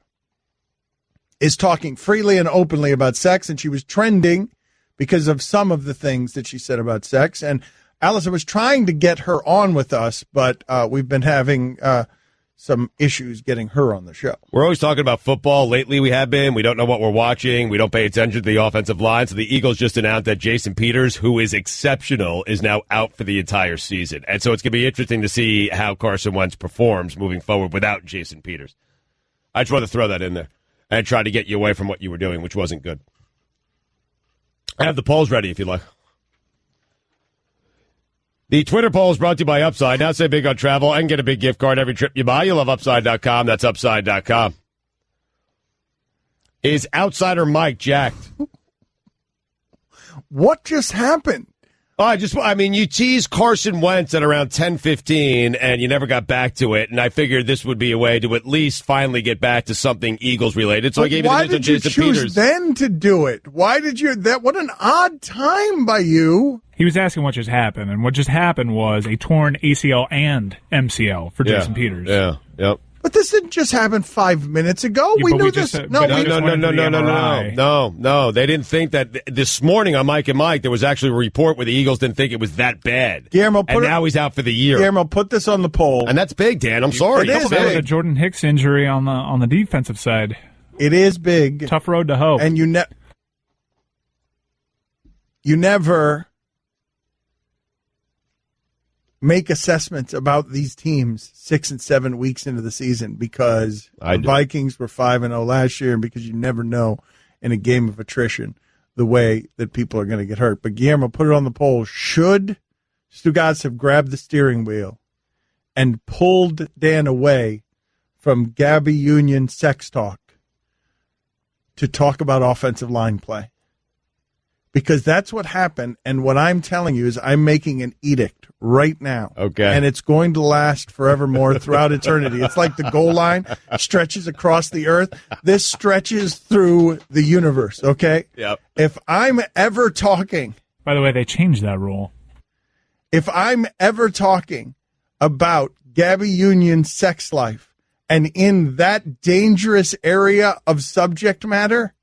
Speaker 3: is talking freely and openly about sex, and she was trending because of some of the things that she said about sex. And Allison was trying to get her on with us, but we've been having some issues getting her on the show.
Speaker 4: We're always talking about football. Lately we have been. We don't know what we're watching. We don't pay attention to the offensive line. So the Eagles just announced that Jason Peters, who is exceptional, is now out for the entire season. And so it's going to be interesting to see how Carson Wentz performs moving forward without Jason Peters. I just want to throw that in there and try to get you away from what you were doing, which wasn't good. I have the polls ready if you'd like. The Twitter poll is brought to you by Upside. Now say big on travel and get a big gift card every trip you buy. You love Upside.com. That's Upside.com. Is Outsider Mike jacked?
Speaker 3: What just happened?
Speaker 4: I mean, you teased Carson Wentz at around 10:15, and you never got back to it. And I figured this would be a way to at least finally get back to something Eagles related. So I gave you the news on Jason Peters.
Speaker 3: Why did you choose then to do it? Why did you? What an odd time by you.
Speaker 6: He was asking what just happened, and what just happened was a torn ACL and MCL for Jason Peters.
Speaker 4: Yeah, yep.
Speaker 3: But this didn't just happen 5 minutes ago.
Speaker 6: Yeah,
Speaker 3: we knew
Speaker 6: this.
Speaker 3: No.
Speaker 4: They didn't think that this morning on Mike and Mike, there was actually a report where the Eagles didn't think it was that bad.
Speaker 3: Guillermo,
Speaker 4: now he's out for the year.
Speaker 3: Guillermo, put this on the poll.
Speaker 4: And that's big, Dan. I'm sorry.
Speaker 3: It is
Speaker 6: That was
Speaker 3: big.
Speaker 6: a Jordan Hicks injury on the defensive side.
Speaker 3: It is big.
Speaker 6: Tough road to hoe.
Speaker 3: And you never make assessments about these teams 6 and 7 weeks into the season because the Vikings were 5-0 last year and because you never know in a game of attrition the way that people are going to get hurt. But Guillermo, put it on the poll. Should Stugotz have grabbed the steering wheel and pulled Dan away from Gabby Union sex talk to talk about offensive line play? Because that's what happened, and what I'm telling you is I'm making an edict right now.
Speaker 4: Okay.
Speaker 3: And it's going to last forevermore throughout eternity. It's like the goal line stretches across the earth. This stretches through the universe, okay?
Speaker 4: Yep.
Speaker 3: If I'm ever talking...
Speaker 6: By the way, they changed that rule.
Speaker 3: If I'm ever talking about Gabby Union's sex life and in that dangerous area of subject matter...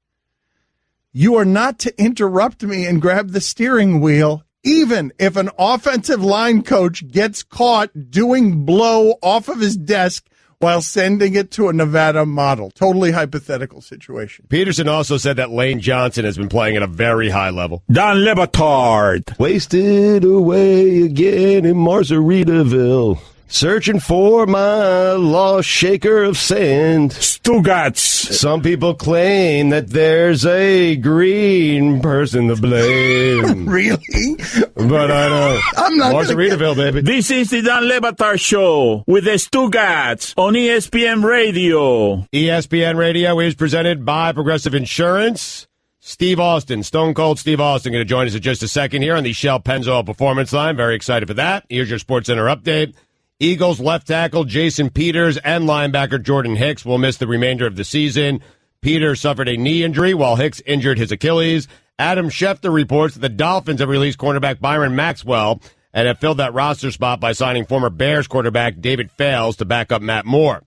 Speaker 3: You are not to interrupt me and grab the steering wheel, even if an offensive line coach gets caught doing blow off of his desk while sending it to a Nevada model. Totally hypothetical situation.
Speaker 4: Peterson also said that Lane Johnson has been playing at a very high level.
Speaker 9: Don Batard.
Speaker 4: Wasted away again in Margaritaville. Searching for my lost shaker of sand.
Speaker 9: Stugotz.
Speaker 4: Some people claim that there's a green person to blame.
Speaker 3: Really?
Speaker 4: But I don't.
Speaker 3: I'm not
Speaker 4: Margaritaville, baby.
Speaker 9: This is the Don Lebatar Show with the Stugotz on ESPN Radio.
Speaker 4: ESPN Radio is presented by Progressive Insurance. Steve Austin, Stone Cold Steve Austin, going to join us in just a second here on the Shell Pennzoil Performance Line. Very excited for that. Here's your SportsCenter update. Eagles left tackle Jason Peters and linebacker Jordan Hicks will miss the remainder of the season. Peters suffered a knee injury while Hicks injured his Achilles. Adam Schefter reports that the Dolphins have released cornerback Byron Maxwell and have filled that roster spot by signing former Bears quarterback David Fales to back up Matt Moore.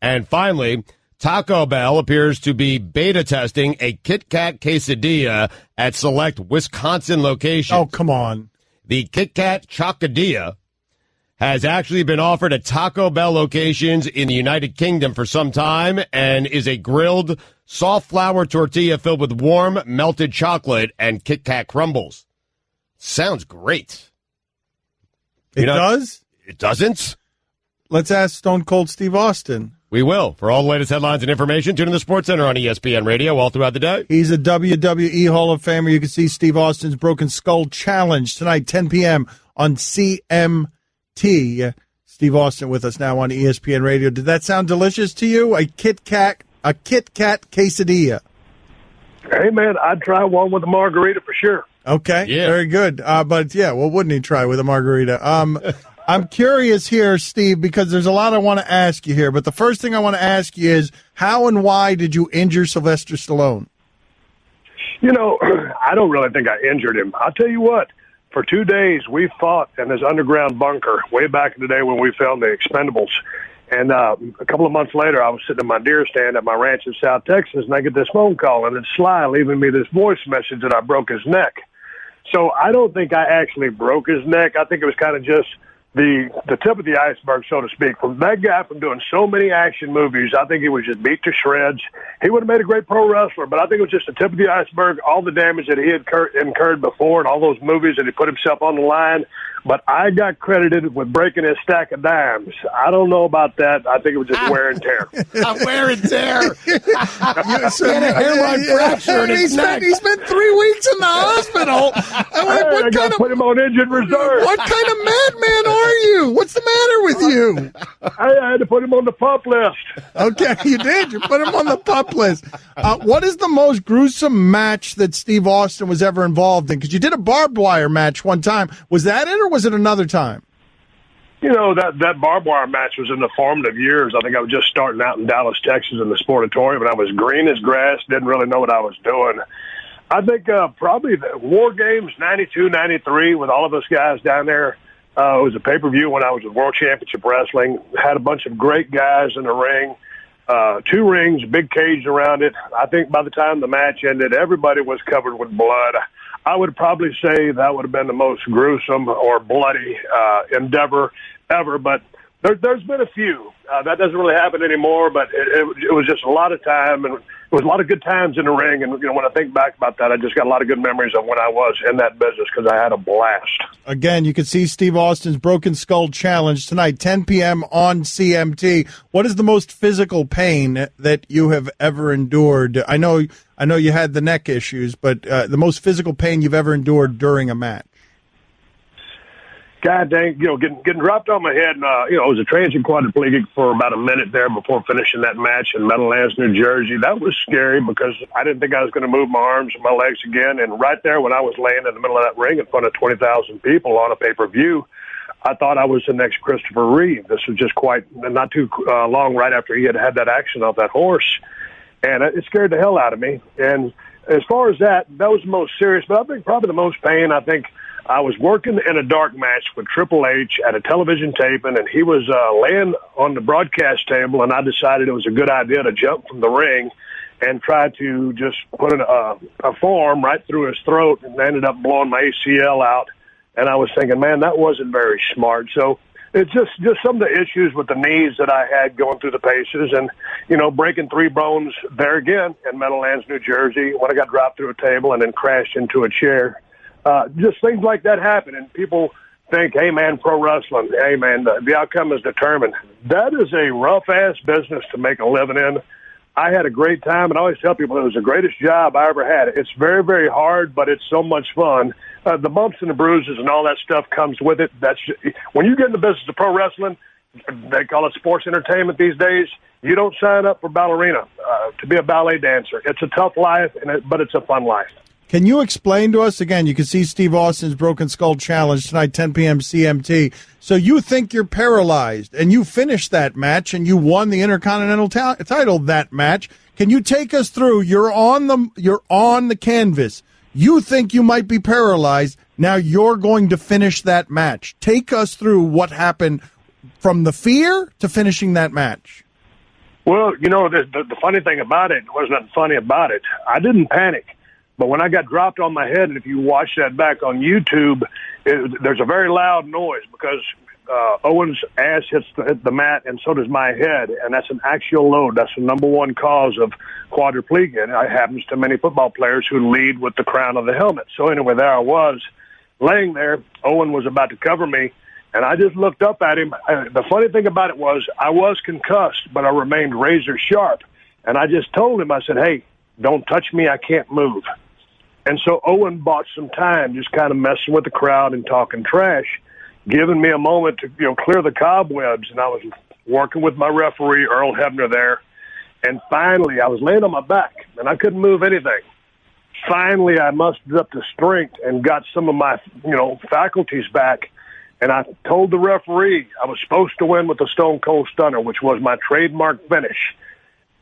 Speaker 4: And finally, Taco Bell appears to be beta testing a Kit Kat quesadilla at select Wisconsin locations.
Speaker 3: Oh, come on.
Speaker 4: The Kit Kat Chocadilla has actually been offered at Taco Bell locations in the United Kingdom for some time and is a grilled soft flour tortilla filled with warm melted chocolate and Kit Kat crumbles. Sounds great.
Speaker 3: It does?
Speaker 4: It doesn't?
Speaker 3: Let's ask Stone Cold Steve Austin.
Speaker 4: We will. For all the latest headlines and information, tune in to Sports Center on ESPN Radio all throughout the day.
Speaker 3: He's a WWE Hall of Famer. You can see Steve Austin's Broken Skull Challenge tonight, 10 p.m. on CMT. Steve Austin with us now on ESPN Radio. Did that sound delicious to you? A Kit Kat quesadilla.
Speaker 18: Hey, man, I'd try one with a margarita for sure.
Speaker 3: Okay, very good. But, yeah, what wouldn't he try with a margarita? I'm curious here, Steve, because there's a lot I want to ask you here. But the first thing I want to ask you is, how and why did you injure Sylvester Stallone?
Speaker 18: You know, I don't really think I injured him. I'll tell you what, for 2 days we fought in this underground bunker way back in the day when we filmed The Expendables. And a couple of months later, I was sitting in my deer stand at my ranch in South Texas, and I get this phone call, and it's Sly leaving me this voice message that I broke his neck. So I don't think I actually broke his neck. I think it was kind of just the tip of the iceberg, so to speak. From that guy from doing so many action movies, I think he was just beat to shreds. He would have made a great pro wrestler, but I think it was just the tip of the iceberg, all the damage that he had incurred before and all those movies that he put himself on the line. But I got credited with breaking his stack of dimes. I don't know about that. I think it was just wear and tear.
Speaker 4: Wear and tear.
Speaker 3: He had a hairline fracture in his neck. He spent 3 weeks in the hospital.
Speaker 18: I got to put him on injured reserve.
Speaker 3: What kind of madman are you? What's the matter with you?
Speaker 18: I had to put him on the pup list.
Speaker 3: Okay, you did. You put him on the pup list. What is the most gruesome match that Steve Austin was ever involved in? Because you did a barbed wire match one time. Was that it, or was it another time?
Speaker 18: You know, that barbed wire match was in the formative years. I think I was just starting out in Dallas, Texas in the Sportatorium, and I was green as grass, didn't really know what I was doing. I think probably the War Games 92, 93 with all of us guys down there. It was a pay-per-view when I was with World Championship Wrestling. Had a bunch of great guys in the ring. 2 rings, big cage around it. I think by the time the match ended, everybody was covered with blood. I would probably say that would have been the most gruesome or bloody endeavor ever, but there's been a few. That doesn't really happen anymore, but it was just a lot of time, and it was a lot of good times in the ring. And when I think back about that, I just got a lot of good memories of when I was in that business because I had a blast.
Speaker 3: Again, you can see Steve Austin's Broken Skull Challenge tonight, 10 p.m. on CMT. What is the most physical pain that you have ever endured? I know you had the neck issues, but the most physical pain you've ever endured during a match.
Speaker 18: God dang, getting dropped on my head, and, I was a transient quadriplegic for about a minute there before finishing that match in Meadowlands, New Jersey. That was scary because I didn't think I was going to move my arms or my legs again. And right there when I was laying in the middle of that ring in front of 20,000 people on a pay-per-view, I thought I was the next Christopher Reeve. This was just not too long right after he had that action off that horse. And it scared the hell out of me. And as far as that was the most serious. But I think probably the most pain, I was working in a dark match with Triple H at a television taping, and he was laying on the broadcast table, and I decided it was a good idea to jump from the ring and try to just put a forearm right through his throat, and ended up blowing my ACL out. And I was thinking, man, that wasn't very smart. So it's just some of the issues with the knees that I had going through the paces, and, breaking 3 bones there again in Meadowlands, New Jersey, when I got dropped through a table and then crashed into a chair. Just things like that happen, and people think, hey, man, pro wrestling, hey, man, the outcome is determined. That is a rough-ass business to make a living in. I had a great time, and I always tell people it was the greatest job I ever had. It's very, very hard, but it's so much fun. The bumps and the bruises and all that stuff comes with it. When you get in the business of pro wrestling, they call it sports entertainment these days, you don't sign up for ballerina to be a ballet dancer. It's a tough life, but it's a fun life.
Speaker 3: Can you explain to us, again, you can see Steve Austin's Broken Skull Challenge tonight, 10 p.m. CMT. So you think you're paralyzed, and you finished that match, and you won the Intercontinental title that match. Can you take us through? You're on the canvas. You think you might be paralyzed. Now you're going to finish that match. Take us through what happened from the fear to finishing that match.
Speaker 18: Well, the funny thing about it, there was nothing funny about it. I didn't panic. But when I got dropped on my head, and if you watch that back on YouTube, there's a very loud noise because Owen's ass hits the mat, and so does my head, and that's an axial load. That's the number one cause of quadriplegia, and it happens to many football players who lead with the crown of the helmet. So anyway, there I was, laying there. Owen was about to cover me, And I just looked up at him. The funny thing about it was I was concussed, but I remained razor sharp. And I just told him, I said, hey, don't touch me. I can't move. And so Owen bought some time just kind of messing with the crowd and talking trash, giving me a moment to clear the cobwebs. And I was working with my referee, Earl Hebner, there. And finally, I was laying on my back, and I couldn't move anything. Finally, I mustered up the strength and got some of my faculties back. And I told the referee I was supposed to win with the Stone Cold Stunner, which was my trademark finish.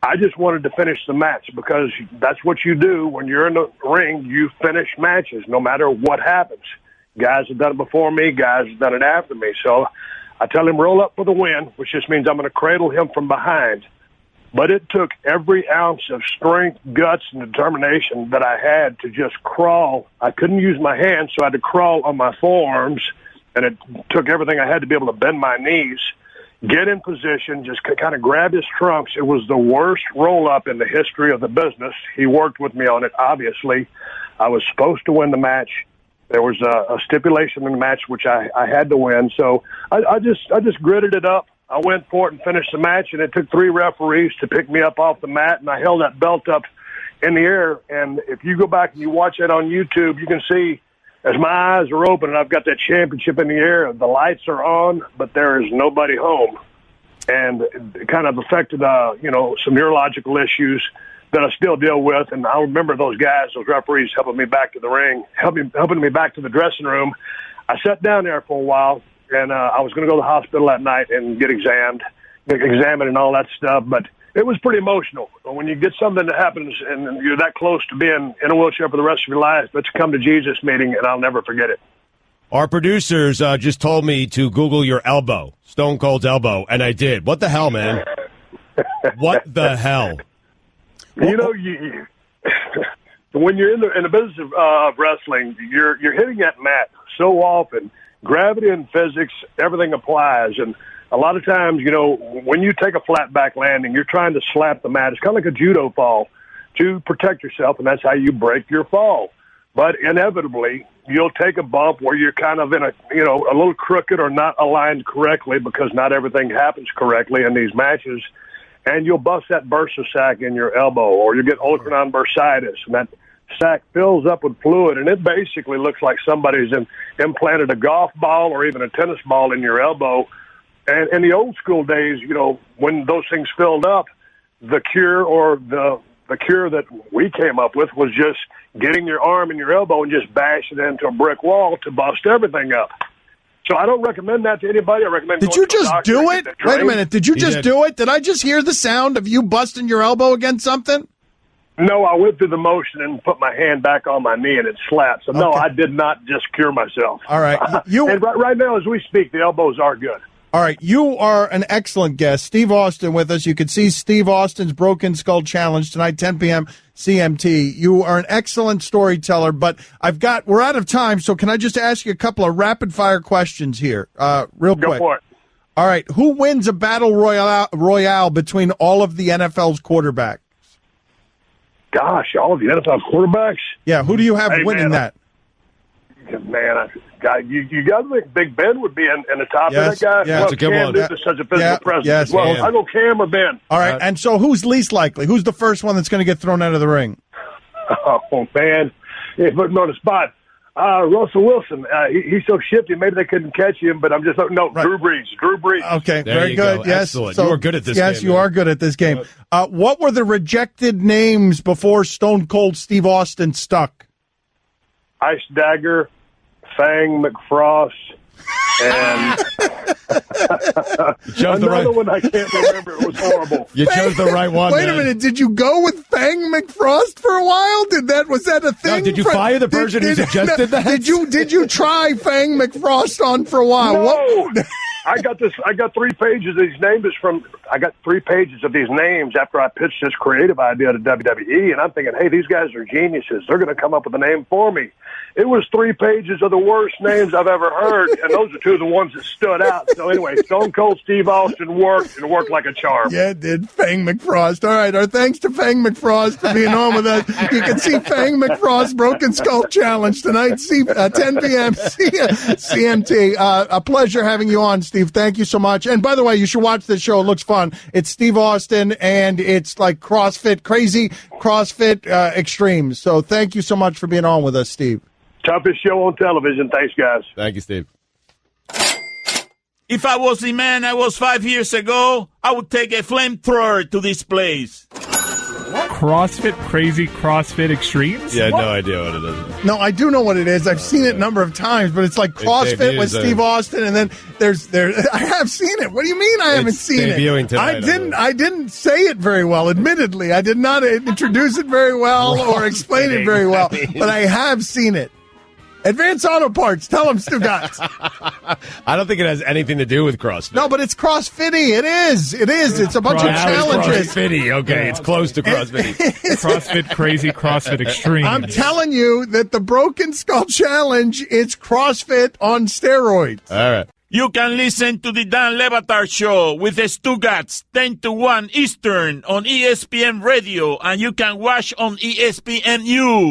Speaker 18: I just wanted to finish the match because that's what you do when you're in the ring. You finish matches no matter what happens. Guys have done it before me. Guys have done it after me. So I tell him roll up for the win, which just means I'm going to cradle him from behind. But it took every ounce of strength, guts, and determination that I had to just crawl. I couldn't use my hands, so I had to crawl on my forearms, and it took everything I had to be able to bend my knees, get in position, just kind of grab his trunks. It was the worst roll-up in the history of the business. He worked with me on it, obviously. I was supposed to win the match. There was a stipulation in the match which I had to win. So I just gritted it up. I went for it and finished the match, and it took 3 referees to pick me up off the mat, and I held that belt up in the air. And if you go back and you watch it on YouTube, you can see as my eyes are open and I've got that championship in the air, the lights are on, but there is nobody home. And it kind of affected, some neurological issues that I still deal with. And I remember those guys, those referees, helping me back to the ring, helping me back to the dressing room. I sat down there for a while, and I was going to go to the hospital that night and get examined and all that stuff. But it was pretty emotional. When you get something that happens and you're that close to being in a wheelchair for the rest of your life, it's a come to Jesus meeting, and I'll never forget it.
Speaker 4: Our producers just told me to Google your elbow, Stone Cold's elbow, and I did. What the hell, man? What the hell?
Speaker 18: When you're in the business of wrestling, you're hitting that mat so often. Gravity and physics, everything applies. And a lot of times, when you take a flat back landing, you're trying to slap the mat. It's kind of like a judo fall to protect yourself, and that's how you break your fall. But inevitably, you'll take a bump where you're kind of in a little crooked or not aligned correctly, because not everything happens correctly in these matches. And you'll bust that bursa sac in your elbow, or you get olecranon bursitis, and that sac fills up with fluid, and it basically looks like somebody's implanted a golf ball or even a tennis ball in your elbow. And in the old school days, when those things filled up, the cure or the cure that we came up with was just getting your arm and your elbow and just bash it into a brick wall to bust everything up. So I don't recommend that to anybody. I recommend.
Speaker 3: Did you just do it? Wait a minute. Did you just do it? Did I just hear the sound of you busting your elbow against something?
Speaker 18: No, I went through the motion and put my hand back on my knee and it slapped. So no, I did not just cure myself.
Speaker 3: All right.
Speaker 18: And right now, as we speak, the elbows are good.
Speaker 3: All right, you are an excellent guest. Steve Austin with us. You can see Steve Austin's Broken Skull Challenge tonight, 10 p.m. CMT. You are an excellent storyteller, but we're out of time, so can I just ask you a couple of rapid-fire questions here, real quick?
Speaker 18: Go for it.
Speaker 3: All right, who wins a battle royale between all of the NFL's quarterbacks?
Speaker 18: Gosh, all of the NFL quarterbacks?
Speaker 3: Yeah, who do you have winning that?
Speaker 18: Man, you got to think Big Ben would be in the top of that guy.
Speaker 3: Yeah,
Speaker 18: that's a good one. Cam Newton's such a physical presence as well. I go Cam or Ben.
Speaker 3: All right, and so who's least likely? Who's the first one that's going to get thrown out of the ring?
Speaker 18: Oh, man. Yeah, put him on the spot. Russell Wilson. He's so shifty, maybe they couldn't catch him, but I'm just right. Drew Brees.
Speaker 3: Okay, very good. Yes,
Speaker 4: excellent. So, you are good at this game.
Speaker 3: Yes, you are good at this game. What were the rejected names before Stone Cold Steve Austin stuck?
Speaker 18: Ice Dagger, Fang McFrost, and another one I can't remember. It was horrible.
Speaker 4: You chose the right one.
Speaker 3: Wait a minute. Did you go with Fang McFrost for a while? Was that a thing?
Speaker 4: No, did you fire the person who suggested that?
Speaker 3: Did you try Fang McFrost on for a while?
Speaker 18: No. I got 3 pages of these names I got 3 pages of these names after I pitched this creative idea to WWE, and I'm thinking, hey, these guys are geniuses. They're going to come up with a name for me. it was 3 pages of the worst names I've ever heard, and those are 2 of the ones that stood out. So anyway, Stone Cold Steve Austin worked like a charm.
Speaker 3: Yeah, it did. Fang McFrost. All right, our thanks to Fang McFrost for being on with us. You can see Fang McFrost Broken Skull Challenge tonight, 10 p.m. CMT. A pleasure having you on, Steve. Thank you so much. And by the way, you should watch this show. It looks fun. It's Steve Austin, and it's like CrossFit, crazy CrossFit extremes. So thank you so much for being on with us, Steve.
Speaker 18: Toughest show on television. Thanks, guys.
Speaker 4: Thank you, Steve.
Speaker 9: If I was the man I was 5 years ago, I would take a flamethrower to this place.
Speaker 6: CrossFit, crazy CrossFit extremes?
Speaker 4: Yeah, no idea what it is.
Speaker 3: No, I do know what it is. I've seen it a number of times, but it's like CrossFit with Steve Austin, and then there's I have seen it. What do you mean I haven't seen it?
Speaker 4: Tonight,
Speaker 3: I didn't say it very well, admittedly. I did not introduce it very well or explain it very well, but I have seen it. Advanced Auto Parts. Tell them, Stugotz.
Speaker 4: I don't think it has anything to do with CrossFit.
Speaker 3: No, but it's CrossFitty. It is. It's a bunch of challenges.
Speaker 4: CrossFitty. Okay, it's close to CrossFitty.
Speaker 6: CrossFit crazy, CrossFit extreme.
Speaker 3: I'm telling you that the Broken Skull Challenge, it's CrossFit on steroids.
Speaker 4: All right.
Speaker 9: You can listen to the Dan Le Batard Show with the Stugotz 10 to 1 Eastern on ESPN Radio, and you can watch on ESPNU.